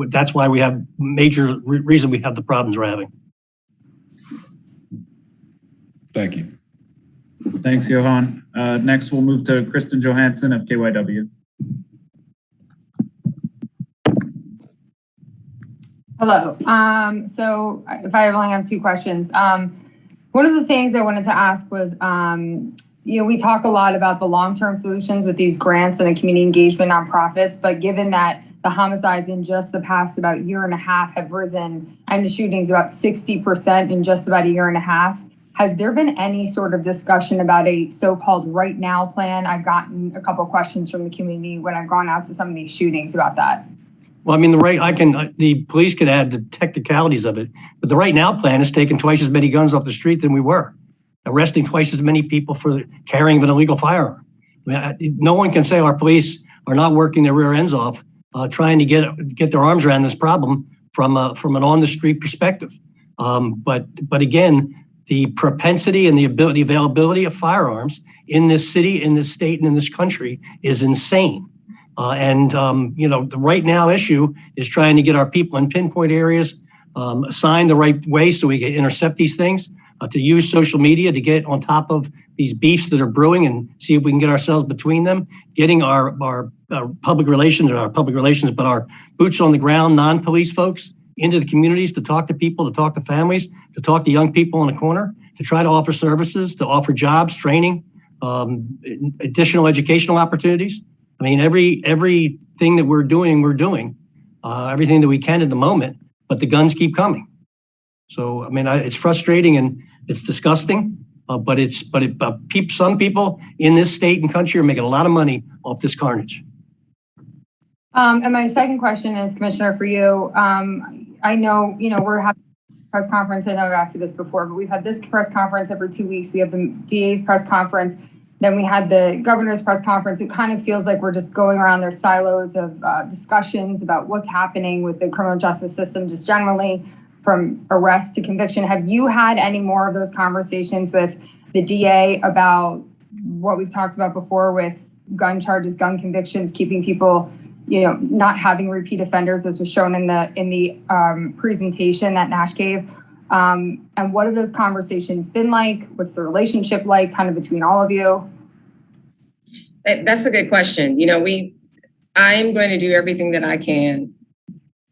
that's why we have major reason we have the problems we're having. Thank you. Thanks, Johan. Next, we'll move to Kristen Johansson of KYW. Hello. So if I only have two questions, one of the things I wanted to ask was, we talk a lot about the long-term solutions with these grants and the community engagement nonprofits, but given that the homicides in just the past about year and a half have risen and the shootings about 60% in just about a year and a half, has there been any sort of discussion about a so-called right now plan? I've gotten a couple of questions from the community when I've gone out to some of these shootings about that. Well, I mean, the police can add the technicalities of it, but the right now plan is taking twice as many guns off the street than we were, arresting twice as many people for carrying an illegal firearm. I mean, no one can say our police are not working their rear ends off, trying to get their arms around this problem from an on the street perspective. But again, the propensity and the availability of firearms in this city, in this state, and in this country is insane. The right now issue is trying to get our people in pinpoint areas assigned the right way so we can intercept these things, to use social media to get on top of these beefs that are brewing and see if we can get ourselves between them, getting our public relations, but our boots on the ground, non-police folks into the communities to talk to people, to talk to families, to talk to young people in the corner, to try to offer services, to offer jobs, training, additional educational opportunities. I mean, everything that we're doing, everything that we can at the moment, but the guns keep coming. So, I mean, it's frustrating and it's disgusting, but some people in this state and country are making a lot of money off this carnage. And my second question is, Commissioner, for you. I know, we're having a press conference. I know I've asked you this before, but we've had this press conference every 2 weeks. We have the DA's press conference. Then we had the governor's press conference. It kind of feels like we're just going around their silos of discussions about what's happening with the criminal justice system, just generally from arrest to conviction. Have you had any more of those conversations with the DA about what we've talked about before with gun charges, gun convictions, keeping people, not having repeat offenders, as was shown in the presentation that Nash gave? And what have those conversations been like? What's the relationship like kind of between all of you? That's a good question. I'm going to do everything that I can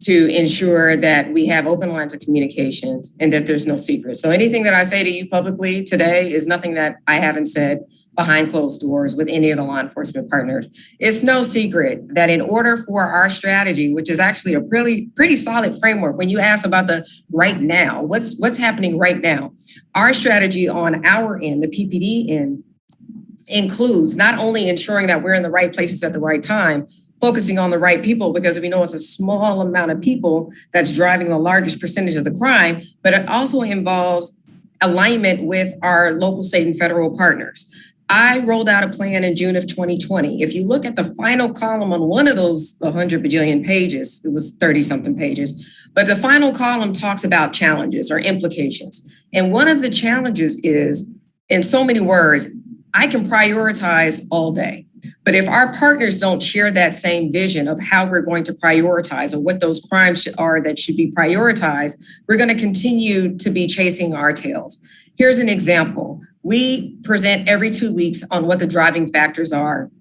to ensure that we have open lines of communications and that there's no secret. So anything that I say to you publicly today is nothing that I haven't said behind closed doors with any of the law enforcement partners. It's no secret that in order for our strategy, which is actually a pretty solid framework, when you ask about the right now, what's happening right now, our strategy on our end, the PPD end, includes not only ensuring that we're in the right places at the right time, focusing on the right people, because we know it's a small amount of people that's driving the largest percentage of the crime, but it also involves alignment with our local, state, and federal partners. I rolled out a plan in June of 2020. If you look at the final column on one of those 100 bajillion pages, it was 30 something pages, but the final column talks about challenges or implications. And one of the challenges is, in so many words, I can prioritize all day. But if our partners don't share that same vision of how we're going to prioritize or what those crimes are that should be prioritized, we're going to continue to be chasing our tails. Here's an example. We present every 2 weeks on what the driving factors are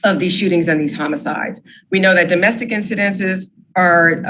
of these shootings and these homicides. We know that domestic incidences are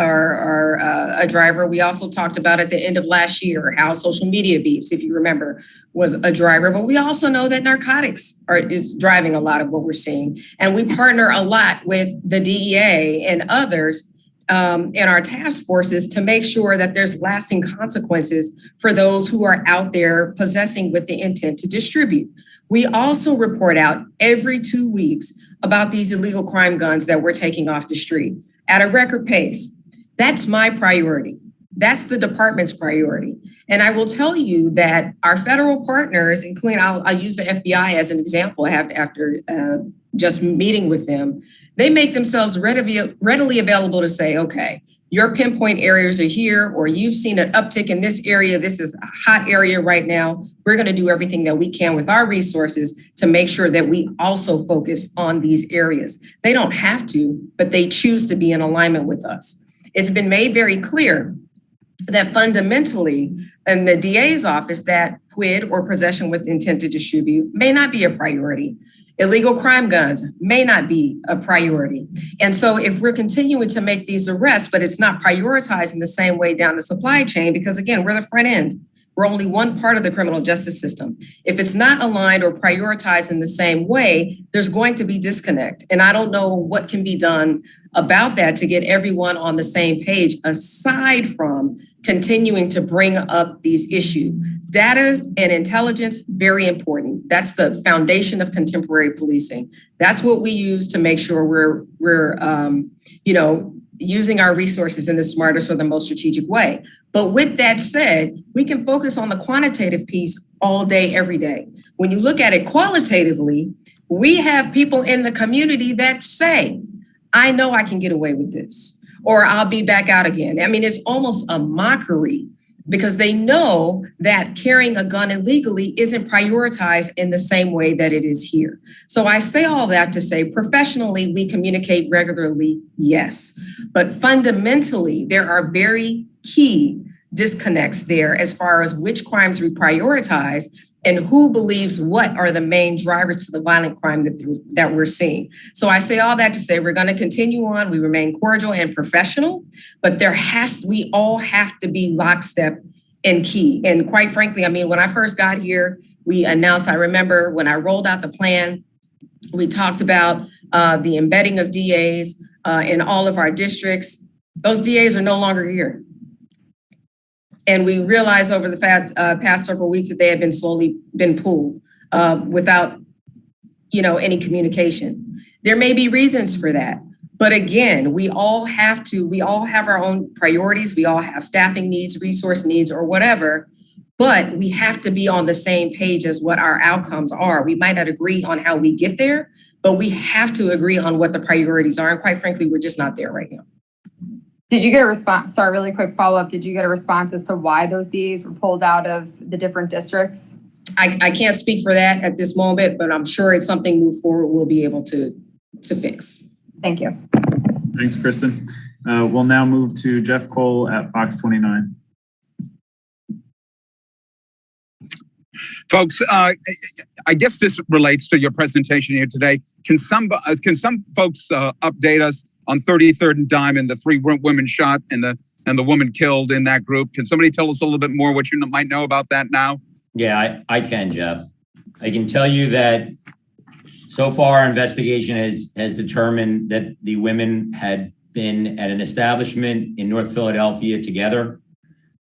a driver. We also talked about at the end of last year how social media beefs, if you remember, was a driver. But we also know that narcotics is driving a lot of what we're seeing. And we partner a lot with the DEA and others in our task forces to make sure that there's lasting consequences for those who are out there possessing with the intent to distribute. We also report out every 2 weeks about these illegal crime guns that we're taking off the street at a record pace. That's my priority. That's the department's priority. And I will tell you that our federal partners, including, I'll use the FBI as an example after just meeting with them, they make themselves readily available to say, okay, your pinpoint areas are here, or you've seen an uptick in this area. This is a hot area right now. We're going to do everything that we can with our resources to make sure that we also focus on these areas. They don't have to, but they choose to be in alignment with us. It's been made very clear that fundamentally in the DA's office that quid or possession with intent to distribute may not be a priority. Illegal crime guns may not be a priority. And so if we're continuing to make these arrests, but it's not prioritized in the same way down the supply chain, because again, we're the front end. We're only one part of the criminal justice system. If it's not aligned or prioritized in the same way, there's going to be disconnect. And I don't know what can be done about that to get everyone on the same page, aside from continuing to bring up these issues. Data and intelligence, very important. That's the foundation of contemporary policing. That's what we use to make sure we're using our resources in the smartest or the most strategic way. But with that said, we can focus on the quantitative piece all day, every day. When you look at it qualitatively, we have people in the community that say, I know I can get away with this, or I'll be back out again. I mean, it's almost a mockery because they know that carrying a gun illegally isn't prioritized in the same way that it is here. So I say all that to say professionally, we communicate regularly, yes. But fundamentally, there are very key disconnects there as far as which crimes we prioritize and who believes what are the main drivers to the violent crime that we're seeing. So I say all that to say we're going to continue on. We remain cordial and professional, but we all have to be lockstep and key. And quite frankly, I mean, when I first got here, we announced, I remember when I rolled out the plan, we talked about the embedding of DAs in all of our districts. Those DAs are no longer here. And we realized over the past several weeks that they had been pulled without, any communication. There may be reasons for that. But again, we all have our own priorities. We all have staffing needs, resource needs, or whatever. But we have to be on the same page as what our outcomes are. We might not agree on how we get there, but we have to agree on what the priorities are. And quite frankly, we're just not there right now. Did you get a response? Sorry, really quick follow-up. Did you get a response as to why those DAs were pulled out of the different districts? I can't speak for that at this moment, but I'm sure it's something moving forward we'll be able to fix. Thank you. Thanks, Kristen. We'll now move to Jeff Cole at Fox 29. Folks, I guess this relates to your presentation here today. Can some folks update us on 33rd and Diamond, the 3 women shot and the woman killed in that group? Can somebody tell us a little bit more what you might know about that now? Yeah, I can, Jeff. I can tell you that so far our investigation has determined that the women had been at an establishment in North Philadelphia together,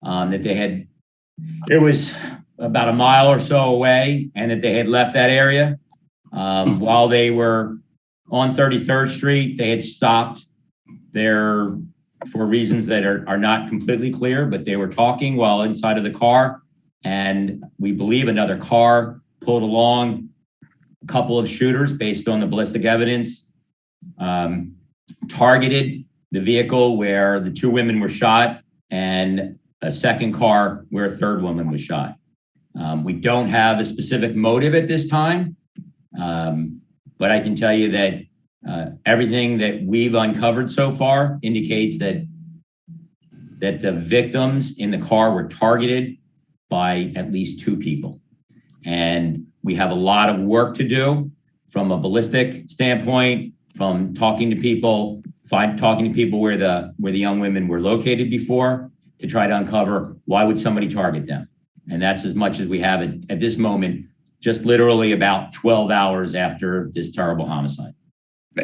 it was about a mile or so away, and that they had left that area. While they were on 33rd Street, they had stopped there for reasons that are not completely clear, but they were talking while inside of the car. And we believe another car pulled along. A couple of shooters, based on the ballistic evidence, targeted the vehicle where the 2 women were shot and a second car where a 3rd woman was shot. We don't have a specific motive at this time. but I can tell you that everything that we've uncovered so far indicates that the victims in the car were targeted by at least 2 people. And we have a lot of work to do from a ballistic standpoint, from talking to people, where the young women were located before, to try to uncover why would somebody target them. And that's as much as we have at this moment, just literally about 12 hours after this terrible homicide.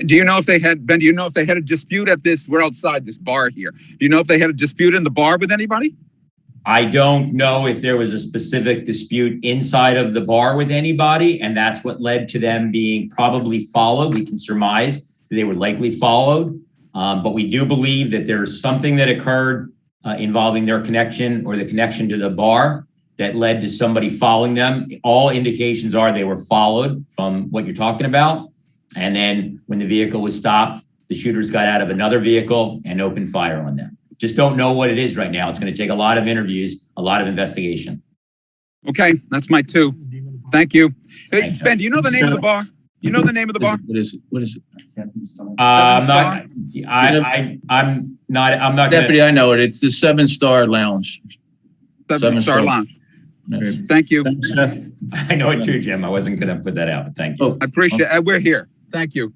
Do you know if they had, Ben, do you know if they had a dispute at this, we're outside this bar here. Do you know if they had a dispute in the bar with anybody? I don't know if there was a specific dispute inside of the bar with anybody, and that's what led to them being probably followed. We can surmise that they were likely followed, but we do believe that there's something that occurred involving their connection or the connection to the bar that led to somebody following them. All indications are they were followed from what you're talking about. And then when the vehicle was stopped, the shooters got out of another vehicle and opened fire on them. Just don't know what it is right now. It's going to take a lot of interviews, a lot of investigation. Okay, that's my 2. Thank you. Hey, Thanks, Ben, do you know the name of the bar? You know the name of the bar? What is it? I'm not Deputy, I know it. It's the 7-Star Lounge. 7-Star Lounge. Yes. Thank you. I know it too, Jim. I wasn't going to put that out, but thank you. Oh, I appreciate it. We're here. Thank you.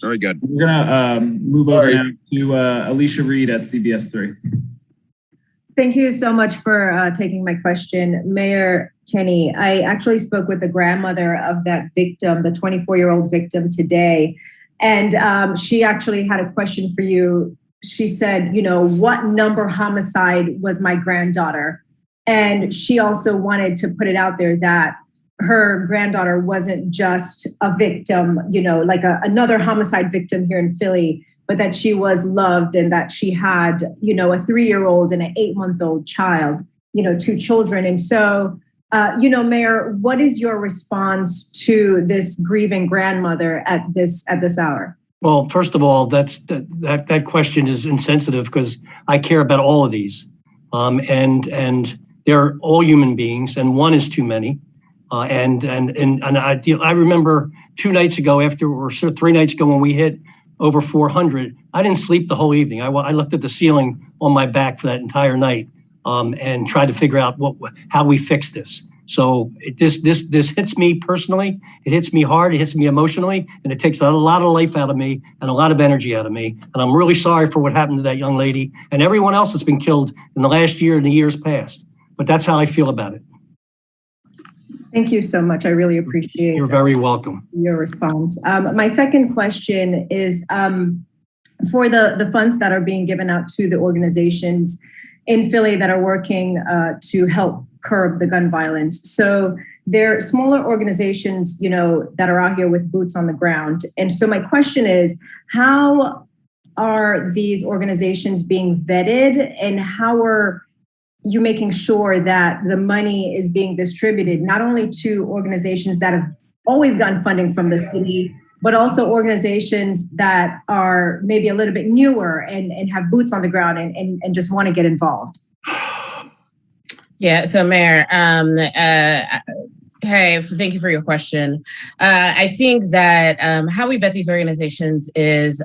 Very good. We're going to move over now to Alicia Reed at CBS 3. Thank you so much for taking my question. Mayor Kenny, I actually spoke with the grandmother of that victim, the 24-year-old victim today, and she actually had a question for you. She said, what number homicide was my granddaughter? And she also wanted to put it out there that her granddaughter wasn't just a victim, like another homicide victim here in Philly, but that she was loved and that she had, a 3-year-old and an 8-month-old child, 2 children. And so, Mayor, what is your response to this grieving grandmother at this hour? Well, first of all, that question is insensitive because I care about all of these. And they're all human beings, and one is too many. And I remember 2 nights ago, or 3 nights ago, when we hit over 400, I didn't sleep the whole evening. I looked at the ceiling on my back for that entire night and tried to figure out how we fix this. So this hits me personally. It hits me hard. It hits me emotionally, and it takes a lot of life out of me and a lot of energy out of me. And I'm really sorry for what happened to that young lady and everyone else that's been killed in the last year and the years past. But that's how I feel about it. Thank you so much. I really appreciate You're very welcome. Your response. My second question is for the funds that are being given out to the organizations in Philly that are working to help curb the gun violence. So they're smaller organizations, that are out here with boots on the ground. And so my question is, how are these organizations being vetted, and how are you making sure that the money is being distributed not only to organizations that have always gotten funding from the city, but also organizations that are maybe a little bit newer and have boots on the ground and just want to get involved? Yeah, so Mayor, hey, thank you for your question. I think that how we vet these organizations is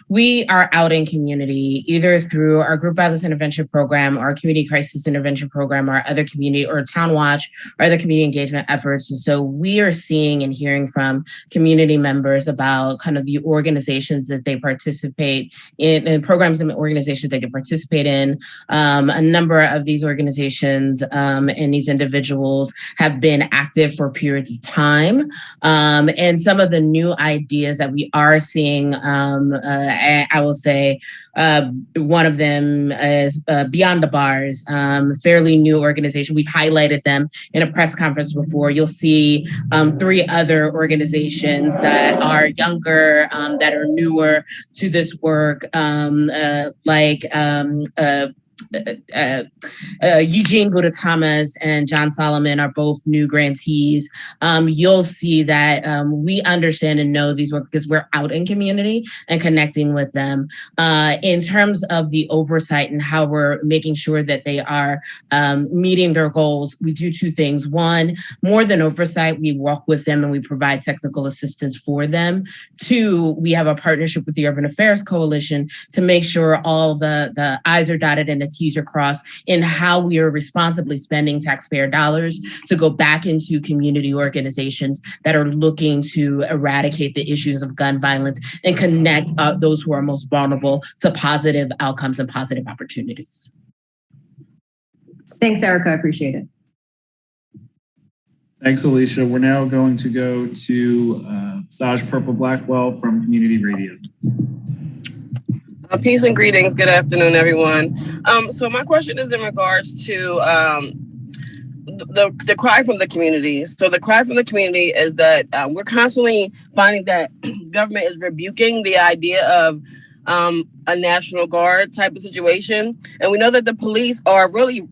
we are out in community, either through our group violence intervention program, our community crisis intervention program, our other community or town watch, or other community engagement efforts. And so we are seeing and hearing from community members about kind of the organizations that they participate in, and programs and organizations that they participate in. A number of these organizations and these individuals have been active for periods of time. And some of the new ideas that we are seeing, I will say, one of them is Beyond the Bars, fairly new organization. We've highlighted them in a press conference before. You'll see 3 other organizations that are younger, that are newer to this work, like Eugene Buddha Thomas and John Solomon are both new grantees. You'll see that we understand and know these work because we're out in community and connecting with them. In terms of the oversight and how we're making sure that they are meeting their goals, we do two things. One, more than oversight, we walk with them and we provide technical assistance for them. Two, we have a partnership with the Urban Affairs Coalition to make sure all the I's are dotted and the T's are crossed in how we are responsibly spending taxpayer dollars to go back into community organizations that are looking to eradicate the issues of gun violence and connect those who are most vulnerable to positive outcomes and positive opportunities. Thanks, Erica. I appreciate it. Thanks, Alicia. We're now going to go to Saj Purple Blackwell from Community Radio. Peace and greetings. Good afternoon, everyone. So my question is in regards to the cry from the community. So the cry from the community is that we're constantly finding that government is rebuking the idea of a National Guard type of situation. And we know that the police are really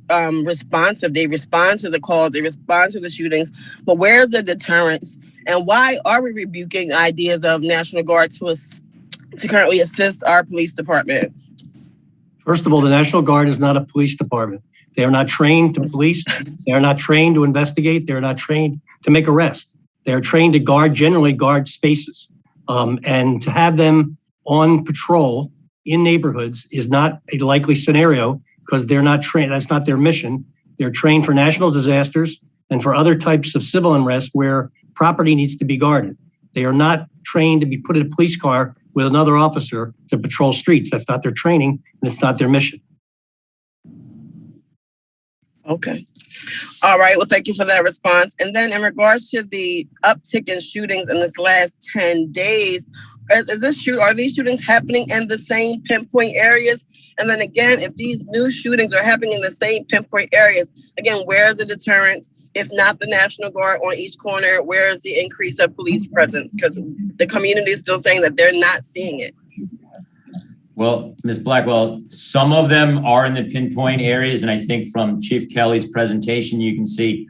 responsive. They respond to the calls, they respond to the shootings. But where's the deterrence? And why are we rebuking ideas of National Guard to currently assist our police department? First of all, the National Guard is not a police department. They are not trained to police. They are not trained to investigate. They're not trained to make arrests. They're trained to generally guard spaces. And to have them on patrol in neighborhoods is not a likely scenario because they're not trained. That's not their mission. They're trained for national disasters and for other types of civil unrest where property needs to be guarded. They are not trained to be put in a police car with another officer to patrol streets. That's not their training and it's not their mission. Okay. All right. Well, thank you for that response. And then in regards to the uptick in shootings in this last 10 days, are these shootings happening in the same pinpoint areas? And then again, if these new shootings are happening in the same pinpoint areas, again, where's the deterrence? If not the National Guard on each corner, where's the increase of police presence? Because the community is still saying that they're not seeing it. Well, Ms. Blackwell, some of them are in the pinpoint areas. And I think from Chief Kelly's presentation, you can see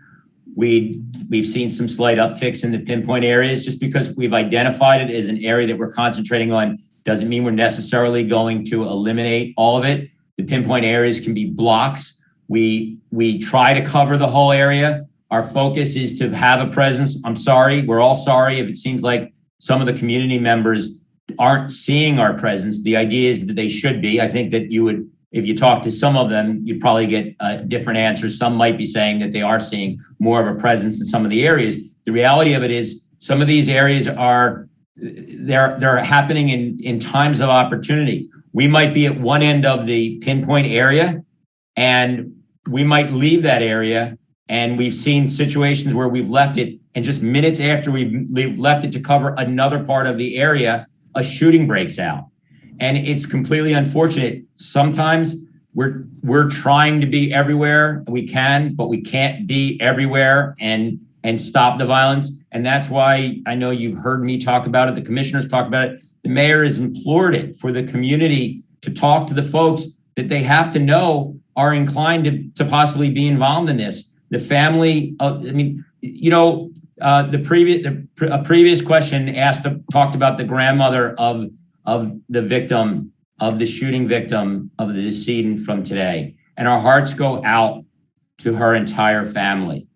we've seen some slight upticks in the pinpoint areas. Just because we've identified it as an area that we're concentrating on doesn't mean we're necessarily going to eliminate all of it. The pinpoint areas can be blocks. We try to cover the whole area. Our focus is to have a presence. I'm sorry, we're all sorry if it seems like some of the community members aren't seeing our presence. The idea is that they should be. I think that you would, if you talk to some of them, you'd probably get different answers. Some might be saying that they are seeing more of a presence in some of the areas. The reality of it is some of these areas they're happening in times of opportunity. We might be at one end of the pinpoint area and we might leave that area. And we've seen situations where we've left it and just minutes after we've left it to cover another part of the area, a shooting breaks out. And it's completely unfortunate. Sometimes we're trying to be everywhere we can, but we can't be everywhere and stop the violence. And that's why I know you've heard me talk about it. The commissioners talk about it. The mayor has implored it for the community to talk to the folks that they have to know are inclined to possibly be involved in this. The family, a previous question talked about the grandmother of the victim, of the shooting victim, of the decedent from today. And our hearts go out to her entire family.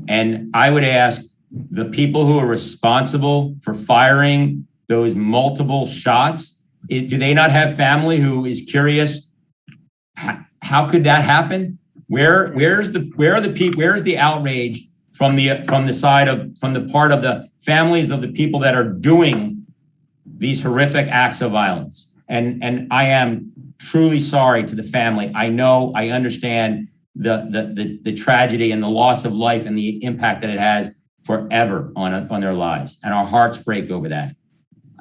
And I would ask the people who are responsible for firing those multiple shots, do they not have family who is curious? How could that happen? Where's the outrage from the part of the families of the people that are doing these horrific acts of violence? And I am truly sorry to the family. I know, I understand the tragedy and the loss of life and the impact that it has forever on their lives. And our hearts break over that.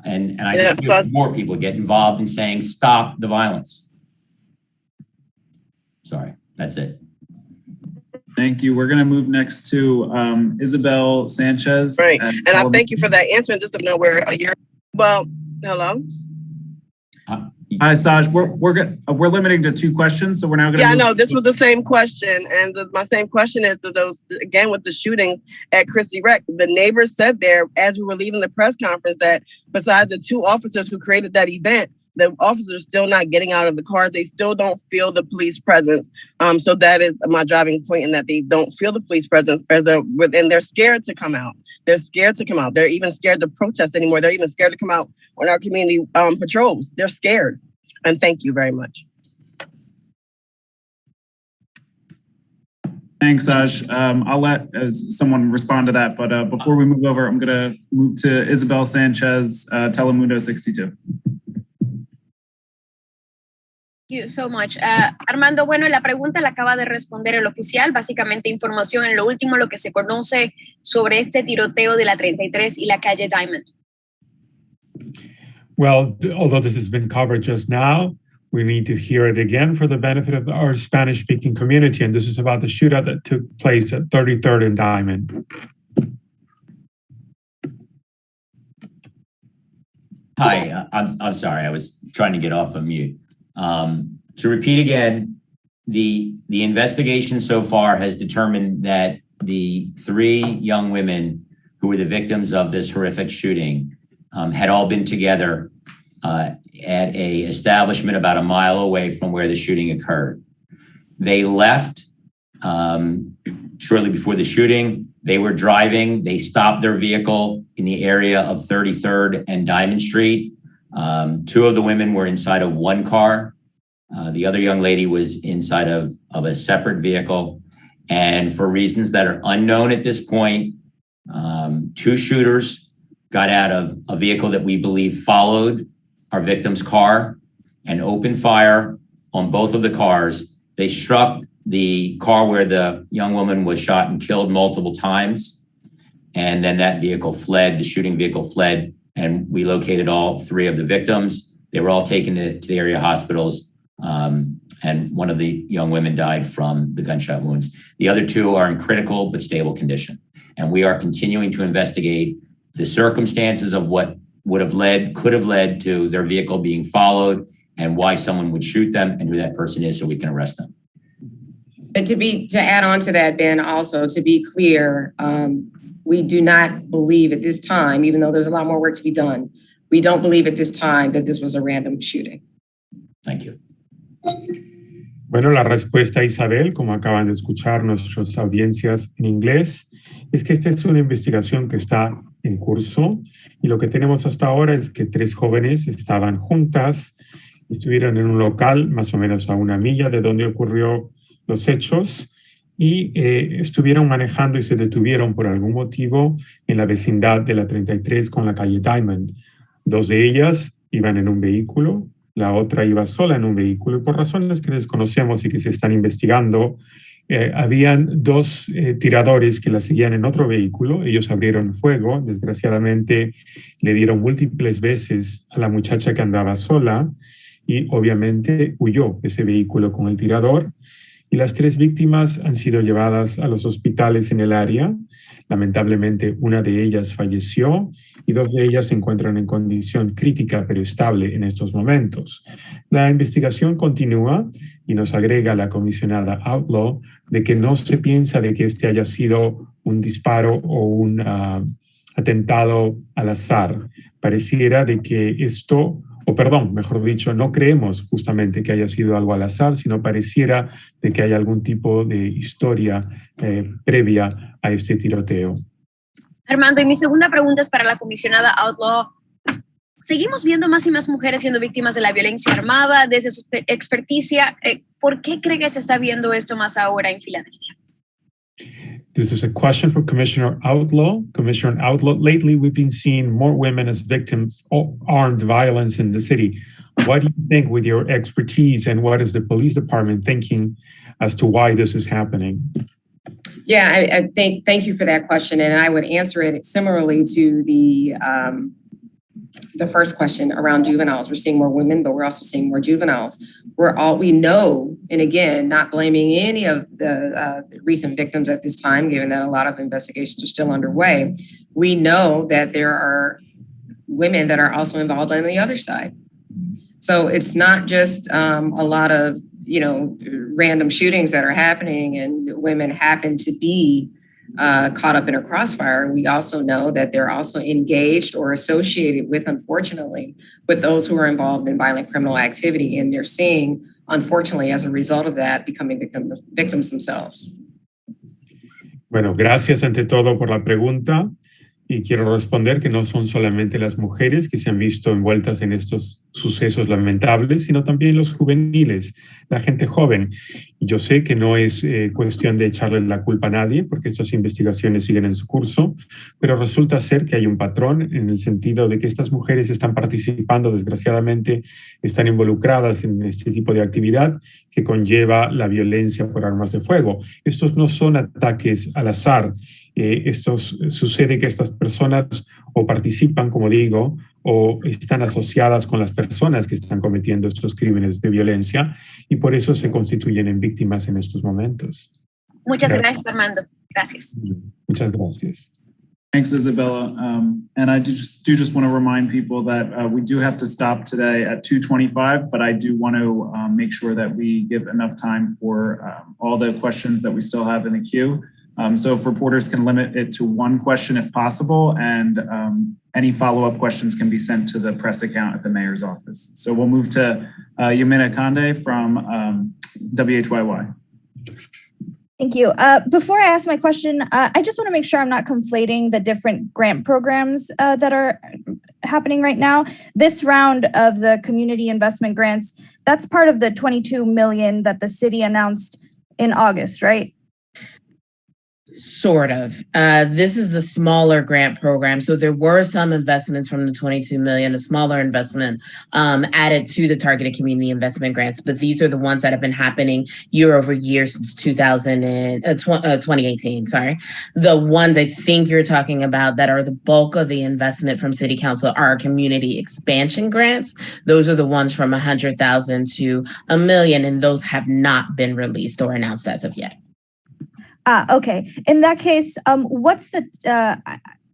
And I just wish more people get involved in saying, stop the violence. Sorry, that's it. Thank you. We're going to move next to Isabel Sanchez. Right. And I thank you for that answer. And just to know where hello? Hi, Saj. We're limiting to 2 questions, so we're now going to. Yeah, I know. This was the same question, and my same question is to those again with the shootings at Christie Rec. The neighbors said there as we were leaving the press conference that besides the 2 officers who created that event, the officers are still not getting out of the cars. They still don't feel the police presence. So that is my driving point, in that they don't feel the police presence, and they're scared to come out. They're scared to come out. They're even scared to protest anymore. They're even scared to come out on our community patrols. They're scared. And thank you very much. Thanks, Saj. I'll let someone respond to that, but before we move over, I'm going to move to Isabel Sanchez, Telemundo 62. Thank you so much. Armando, bueno, la pregunta la acaba de responder el oficial, básicamente información en lo último, lo que se conoce sobre este tiroteo de la 33 y la calle Diamond. Well, although this has been covered just now, we need to hear it again for the benefit of our Spanish-speaking community, and this is about the shootout that took place at 33rd and Diamond. Hi, I'm sorry, I was trying to get off of mute. To repeat again, the investigation so far has determined that the 3 young women who were the victims of this horrific shooting had all been together at a establishment about a mile away from where the shooting occurred. They left shortly before the shooting. They were driving. They stopped their vehicle in the area of 33rd and Diamond Street. 2 of the women were inside of 1 car. The other young lady was inside of a separate vehicle. And for reasons that are unknown at this point, 2 shooters got out of a vehicle that we believe followed our victim's car and opened fire on both of the cars. They struck the car where the young woman was shot and killed multiple times. And then that vehicle fled, the shooting vehicle fled, and we located all 3 of the victims. They were all taken to the area hospitals, and one of the young women died from the gunshot wounds. The other 2 are in critical but stable condition. And we are continuing to investigate the circumstances of what could have led to their vehicle being followed and why someone would shoot them and who that person is so we can arrest them. But to add on to that, Ben, also to be clear, we do not believe at this time, even though there's a lot more work to be done, we don't believe at this time that this was a random shooting. Thank you. Bueno, la respuesta, Isabel, como acaban de escuchar nuestras audiencias en inglés, es que esta es una investigación que está en curso y lo que tenemos hasta ahora es que 3 jóvenes estaban juntas, estuvieron en un local más o menos a 1 milla de donde ocurrió los hechos y estuvieron manejando y se detuvieron por algún motivo en la vecindad de la 33 con la calle Diamond. 2 de ellas iban en un vehículo, la otra iba sola en un vehículo y por razones que desconocemos y que se están investigando, habían 2 tiradores que la seguían en otro vehículo. Ellos abrieron fuego, desgraciadamente le dieron múltiples veces a la muchacha que andaba sola y obviamente huyó ese vehículo con el tirador. Y las 3 víctimas han sido llevadas a los hospitales en el área. Lamentablemente, una de ellas falleció y 2 de ellas se encuentran en condición crítica pero estable en estos momentos. La investigación continúa y nos agrega la comisionada Outlaw de que no se piensa de que este haya sido un disparo o un atentado al azar. Pareciera de que esto, mejor dicho, no creemos justamente que haya sido algo al azar, sino pareciera de que hay algún tipo de historia previa a este tiroteo. Armando, y mi segunda pregunta es para la comisionada Outlaw. Seguimos viendo más y más mujeres siendo víctimas de la violencia armada. Desde su experticia, ¿por qué cree que se está viendo esto más ahora en Filadelfia? This is a question for Commissioner Outlaw. Commissioner Outlaw, lately we've been seeing more women as victims of armed violence in the city. What do you think with your expertise and what is the police department thinking as to why this is happening? Yeah, I think, thank you for that question. And I would answer it similarly to the first question around juveniles. We're seeing more women, but we're also seeing more juveniles. We know, and again, not blaming any of the recent victims at this time, given that a lot of investigations are still underway. We know that there are women that are also involved on the other side. So it's not just a lot of, random shootings that are happening and women happen to be caught up in a crossfire. We also know that they're also engaged or associated with, unfortunately, with those who are involved in violent criminal activity. And they're seeing, unfortunately, as a result of that, becoming victims themselves. Bueno, gracias ante todo por la pregunta. Y quiero responder que no son solamente las mujeres que se han visto envueltas en estos sucesos lamentables, sino también los juveniles, la gente joven. Y yo sé que no es cuestión de echarle la culpa a nadie, porque estas investigaciones siguen en su curso, pero resulta ser que hay un patrón en el sentido de que estas mujeres están participando, desgraciadamente, están involucradas en este tipo de actividad que conlleva la violencia por armas de fuego. Estos no son ataques al azar. Sucede que estas personas o participan, como digo, o están asociadas con las personas que están cometiendo estos crímenes de violencia y por eso se constituyen en víctimas en estos momentos. Muchas gracias, Armando. Gracias. Muchas gracias. Thanks, Isabella. And I just want to remind people that we do have to stop today at 2:25, but I do want to make sure that we give enough time for all the questions that we still have in the queue. So if reporters can limit it to one question if possible, and any follow-up questions can be sent to the press account at the mayor's office. So we'll move to Yamina Kande from WHYY. Thank you. Before I ask my question, I just want to make sure I'm not conflating the different grant programs that are happening right now. This round of the community investment grants, that's part of the $22 million that the city announced in August, right? Sort of. This is the smaller grant program. So there were some investments from the 22 million, a smaller investment added to the targeted community investment grants. But these are the ones that have been happening year over year since 2018. Sorry. The ones I think you're talking about that are the bulk of the investment from City Council are community expansion grants. Those are the ones from 100,000 to $1 million, and those have not been released or announced as of yet. Okay. In that case, what's the,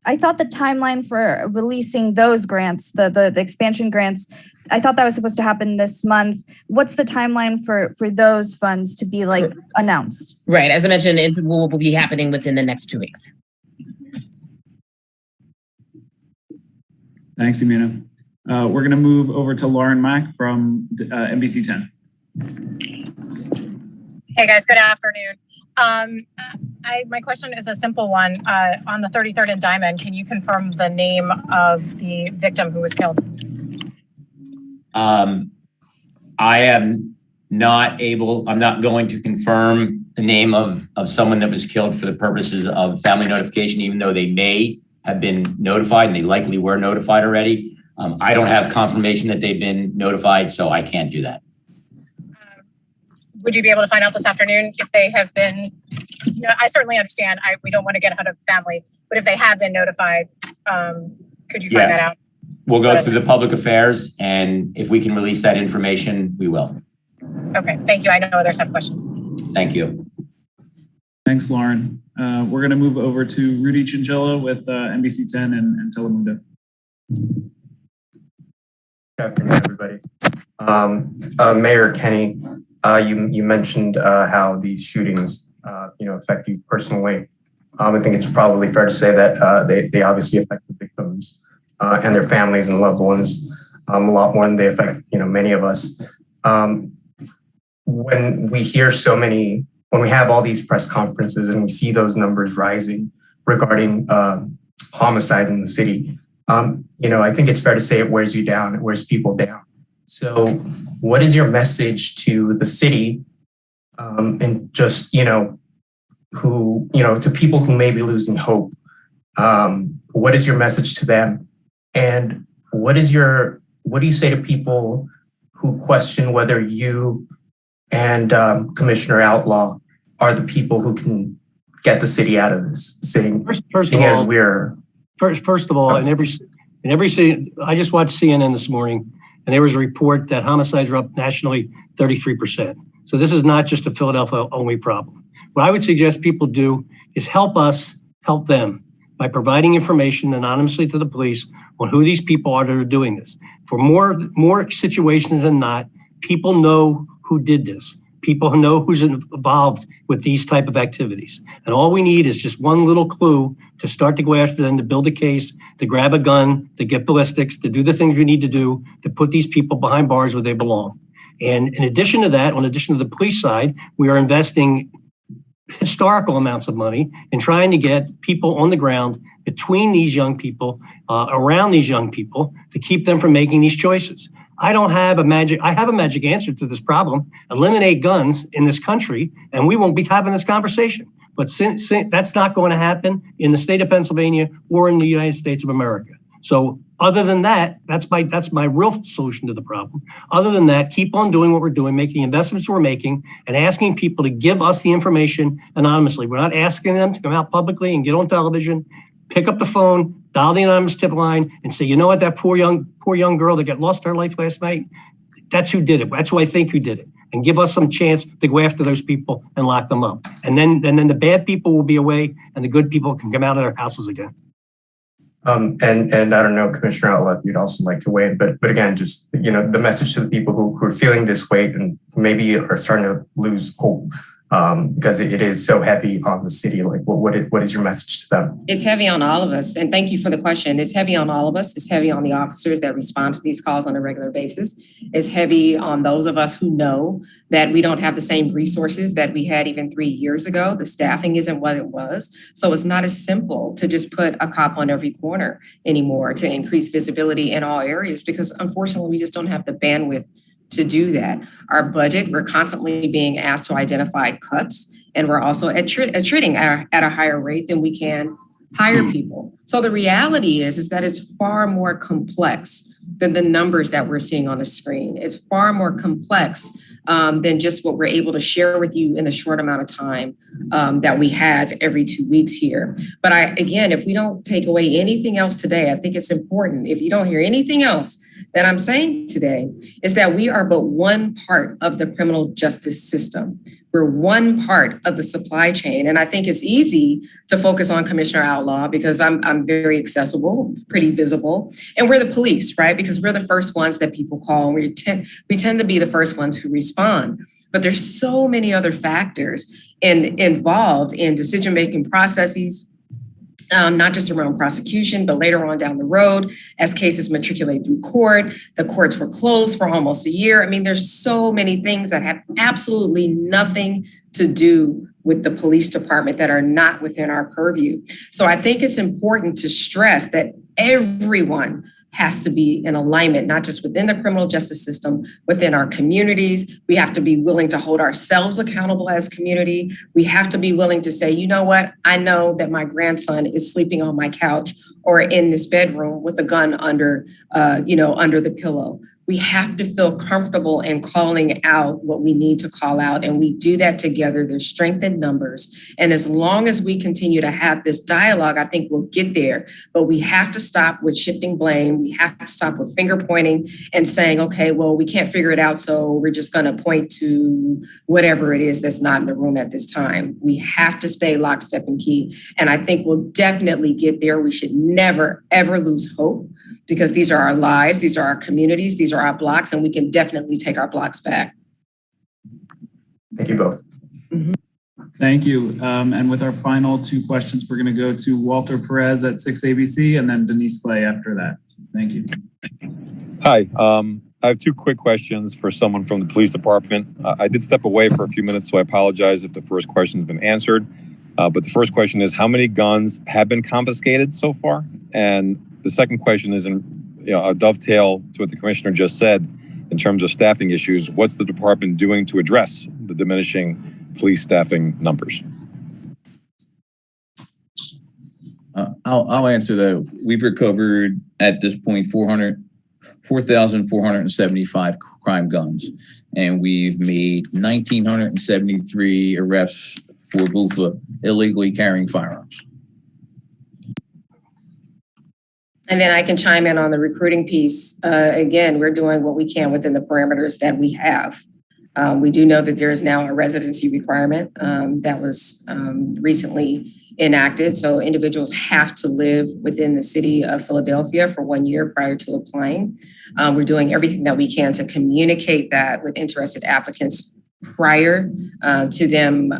I thought the timeline for releasing those grants, the expansion grants, I thought that was supposed to happen this month. What's the timeline for those funds to be announced? Right. As I mentioned, it will be happening within the next 2 weeks. Thanks, Yamina. We're going to move over to Lauren Mack from NBC 10. Hey guys, good afternoon. My question is a simple one. On the 33rd and Diamond, can you confirm the name of the victim who was killed? I am not I'm not going to confirm the name of someone that was killed for the purposes of family notification, even though they may have been notified and they likely were notified already. I don't have confirmation that they've been notified, so I can't do that. Would you be able to find out this afternoon if they have been, I certainly understand we don't want to get ahead of family, but if they have been notified, could you find that out? We'll go through the public affairs, and if we can release that information, we will. Okay, thank you. I know others have questions. Thank you. Thanks, Lauren. We're going to move over to Rudy Chinchilla with NBC 10 and Telemundo. Good afternoon, everybody. Mayor Kenny, you mentioned how these shootings, affect you personally. I think it's probably fair to say that they obviously affect the victims and their families and loved ones a lot more than they affect, many of us. When we hear when we have all these press conferences and we see those numbers rising regarding homicides in the city, I think it's fair to say it wears you down, it wears people down. So what is your message to the city and just, to people who may be losing hope? What is your message to them? And what do you say to people who question whether you and Commissioner Outlaw are the people who can get the city out of this? First of all, in every city, I just watched CNN this morning, and there was a report that homicides are up nationally 33%. So this is not just a Philadelphia only problem. What I would suggest people do is help us help them by providing information anonymously to the police on who these people are that are doing this. For more situations than not, people know who did this. People who know who's involved with these type of activities. And all we need is just one little clue to start to go after them, to build a case, to grab a gun, to get ballistics, to do the things we need to do to put these people behind bars where they belong. And in addition to that, on addition to the police side, we are investing historical amounts of money in trying to get people on the ground between these young people, around these young people, to keep them from making these choices. I have a magic answer to this problem. Eliminate guns in this country, and we won't be having this conversation. But since that's not going to happen in the state of Pennsylvania or in the United States of America. So other than that, that's my real solution to the problem. Other than that, keep on doing what we're doing, making the investments we're making, and asking people to give us the information anonymously. We're not asking them to come out publicly and get on television, pick up the phone, dial the anonymous tip line, and say, you know what, that poor young girl that got lost her life last night, that's who did it. That's who I think who did it. And give us some chance to go after those people and lock them up. And then the bad people will be away and the good people can come out of their houses again. And I don't know, Commissioner Outlaw, if you'd also like to weigh in, but again, just, the message to the people who are feeling this weight and maybe are starting to lose hope because it is so heavy on the city. Like, what is your message to them? It's heavy on all of us. And thank you for the question. It's heavy on all of us. It's heavy on the officers that respond to these calls on a regular basis. It's heavy on those of us who know that we don't have the same resources that we had even 3 years ago. The staffing isn't what it was. So it's not as simple to just put a cop on every corner anymore to increase visibility in all areas, because unfortunately, we just don't have the bandwidth to do that. Our budget, we're constantly being asked to identify cuts, and we're also attriting at a higher rate than we can hire people. So the reality is that it's far more complex than the numbers that we're seeing on the screen. It's far more complex than just what we're able to share with you in the short amount of time that we have every 2 weeks here. But again, if we don't take away anything else today, I think it's important, if you don't hear anything else that I'm saying today, is that we are but one part of the criminal justice system. We're one part of the supply chain. And I think it's easy to focus on Commissioner Outlaw because I'm very accessible, pretty visible. And we're the police, right? Because we're the first ones that people call. And we tend to be the first ones who respond. But there's so many other factors involved in decision-making processes, not just around prosecution, but later on down the road, as cases matriculate through court, the courts were closed for almost a year. I mean, there's so many things that have absolutely nothing to do with the police department that are not within our purview. So I think it's important to stress that everyone has to be in alignment, not just within the criminal justice system, within our communities. We have to be willing to hold ourselves accountable as community. We have to be willing to say, you know what? I know that my grandson is sleeping on my couch or in this bedroom with a gun under the pillow. We have to feel comfortable in calling out what we need to call out. And we do that together. There's strength in numbers. And as long as we continue to have this dialogue, I think we'll get there. But we have to stop with shifting blame. We have to stop with finger pointing and saying, okay, well, we can't figure it out, so we're just going to point to whatever it is that's not in the room at this time. We have to stay lockstep and key. And I think we'll definitely get there. We should never, ever lose hope, because these are our lives, these are our communities, these are our blocks, and we can definitely take our blocks back. Thank you both. Mm-hmm. Thank you. And with our final two questions, we're going to go to Walter Perez at 6ABC and then Denise Clay after that. So thank you. Hi. I have two quick questions for someone from the police department. I did step away for a few minutes, so I apologize if the first question has been answered. But the first question is, how many guns have been confiscated so far? And the second question is a dovetail to what the commissioner just said in terms of staffing issues. What's the department doing to address the diminishing police staffing numbers? I'll answer that. We've recovered at this point 4,475 crime guns, and we've made 1,973 arrests for VUFA, illegally carrying firearms. And then I can chime in on the recruiting piece. Again, we're doing what we can within the parameters that we have. We do know that there is now a residency requirement that was recently enacted. So individuals have to live within the city of Philadelphia for 1 year prior to applying. We're doing everything that we can to communicate that with interested applicants prior to them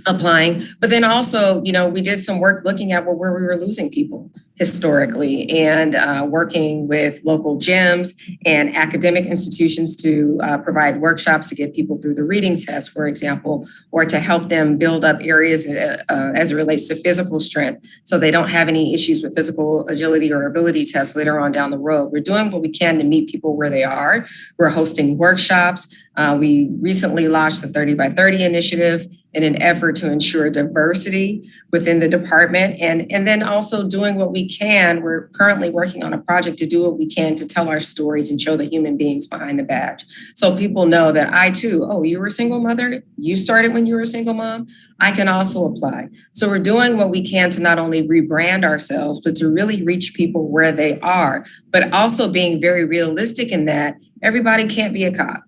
applying. But then also, we did some work looking at where we were losing people historically and working with local gyms and academic institutions to provide workshops to get people through the reading test, for example, or to help them build up areas as it relates to physical strength so they don't have any issues with physical agility or ability tests later on down the road. We're doing what we can to meet people where they are. We're hosting workshops. We recently launched the 30 by 30 initiative in an effort to ensure diversity within the department and then also doing what we can. We're currently working on a project to do what we can to tell our stories and show the human beings behind the badge. So people know that I too, you were a single mother, you started when you were a single mom, I can also apply. So we're doing what we can to not only rebrand ourselves, but to really reach people where they are, but also being very realistic in that everybody can't be a cop,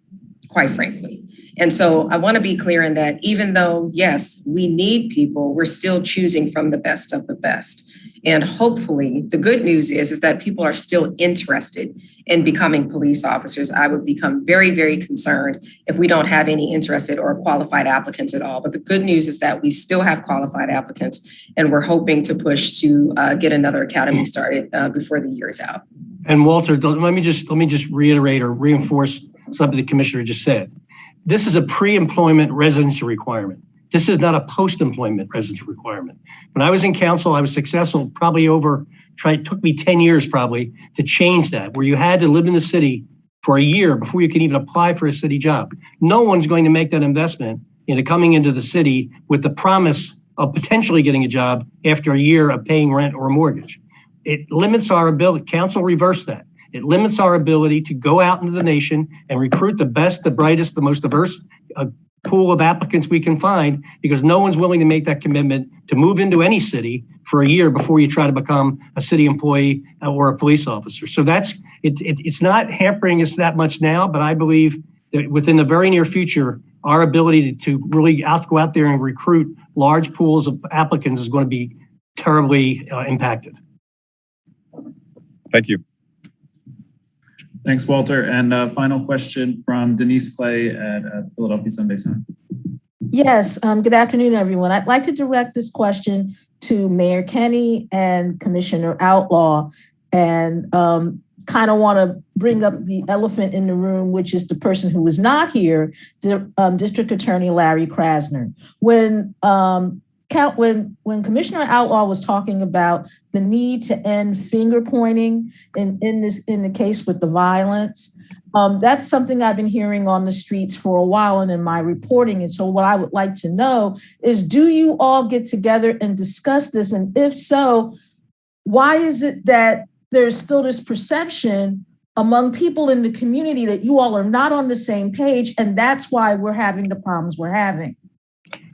quite frankly. And so I want to be clear in that even though, yes, we need people, we're still choosing from the best of the best. And hopefully the good news is that people are still interested in becoming police officers. I would become very, very concerned if we don't have any interested or qualified applicants at all. But the good news is that we still have qualified applicants, and we're hoping to push to get another academy started before the year is out. And Walter, let me just reiterate or reinforce something the commissioner just said. This is a pre-employment residency requirement. This is not a post-employment residency requirement. When I was in council, I was successful it took me 10 years probably to change that, where you had to live in the city for a year before you could even apply for a city job. No one's going to make that investment into coming into the city with the promise of potentially getting a job after a year of paying rent or a mortgage. It limits our ability. Council reversed that. It limits our ability to go out into the nation and recruit the best, the brightest, the most diverse pool of applicants we can find, because no one's willing to make that commitment to move into any city for a year before you try to become a city employee or a police officer. So it's not hampering us that much now, but I believe that within the very near future, our ability to really go out there and recruit large pools of applicants is going to be terribly impacted. Thank you. Thanks, Walter. And final question from Denise Clay at Philadelphia Sunday Sun. Yes, good afternoon, everyone. I'd like to direct this question to Mayor Kenny and Commissioner Outlaw, and kind of want to bring up the elephant in the room, which is the person who was not here, District Attorney Larry Krasner. When Commissioner Outlaw was talking about the need to end finger pointing in the case with the violence, that's something I've been hearing on the streets for a while and in my reporting. And so what I would like to know is, do you all get together and discuss this? And if so, why is it that there's still this perception among people in the community that you all are not on the same page, and that's why we're having the problems we're having?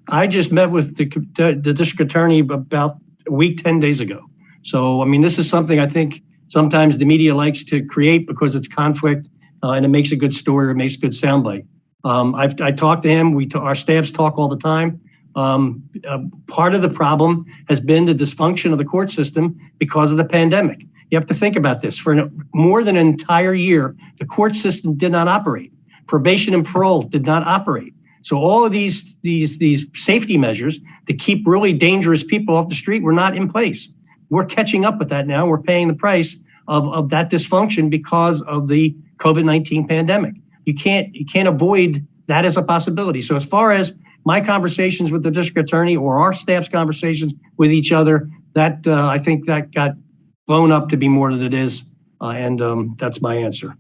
I just met with the district attorney about a week, 10 days ago. So, I mean, this is something I think sometimes the media likes to create because it's conflict and it makes a good story or it makes a good soundbite. I talked to him. Our staffs talk all the time. Part of the problem has been the dysfunction of the court system because of the pandemic. You have to think about this. For more than an entire year, the court system did not operate. Probation and parole did not operate. So all of these safety measures to keep really dangerous people off the street were not in place. We're catching up with that now. We're paying the price of that dysfunction because of the COVID-19 pandemic. You can't avoid that as a possibility. So as far as my conversations with the district attorney or our staff's conversations with each other, that I think that got blown up to be more than it is. And that's my answer.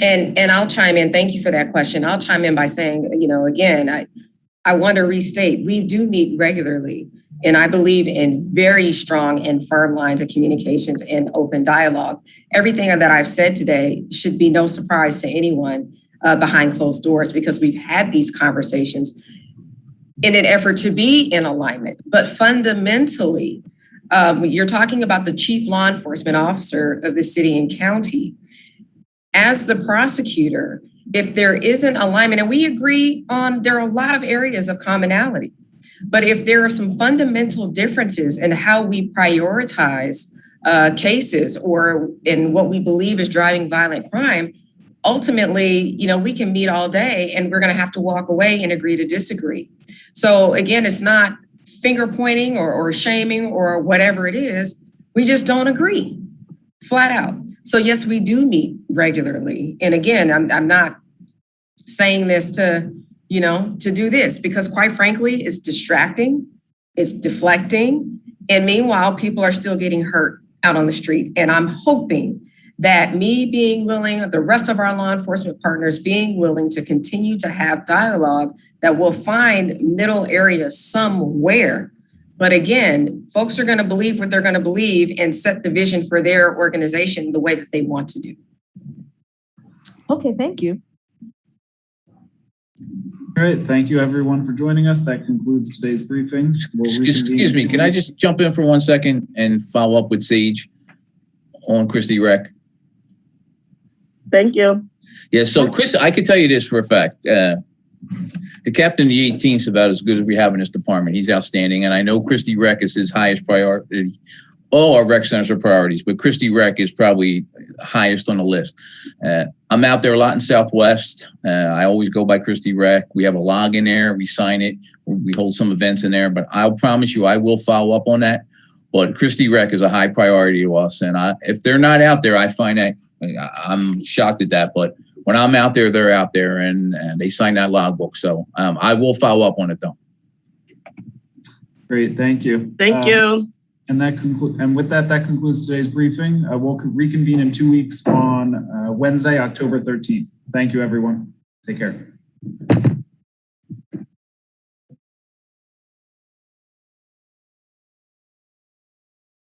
And I'll chime in. Thank you for that question. I'll chime in by saying, again, I want to restate, we do meet regularly. And I believe in very strong and firm lines of communications and open dialogue. Everything that I've said today should be no surprise to anyone behind closed doors, because we've had these conversations in an effort to be in alignment. But fundamentally, you're talking about the chief law enforcement officer of the city and county. As the prosecutor, if there isn't alignment, and we agree on, there are a lot of areas of commonality, but if there are some fundamental differences in how we prioritize cases or in what we believe is driving violent crime, ultimately, we can meet all day and we're going to have to walk away and agree to disagree. So again, it's not finger pointing or shaming or whatever it is. We just don't agree, flat out. So yes, we do meet regularly. And again, I'm not saying this to do this, because quite frankly, it's distracting, it's deflecting. And meanwhile, people are still getting hurt out on the street. And I'm hoping that me being willing, the rest of our law enforcement partners being willing to continue to have dialogue, that we'll find middle areas somewhere. But again, folks are going to believe what they're going to believe and set the vision for their organization the way that they want to do. Okay, thank you. All right, thank you everyone for joining us. That concludes today's briefing. Excuse me, can I just jump in for 1 second and follow up with Sage on Christy Rec? Thank you. Yeah, so Chris, I can tell you this for a fact. The captain of the 18th is about as good as we have in this department. He's outstanding, and I know Christy Rec is his highest priority. All our rec centers are priorities, but Christy Rec is probably highest on the list. I'm out there a lot in Southwest. I always go by Christy Rec. We have a log in there. We sign it. We hold some events in there, but I'll promise you I will follow up on that. But Christy Rec is a high priority to us, and if they're not out there, I find that I'm shocked at that. But when I'm out there, they're out there, and they sign that logbook. So I will follow up on it, though. Great, thank you. Thank you. And with that, that concludes today's briefing. We'll reconvene in 2 weeks on Wednesday, October 13th. Thank you, everyone. Take care.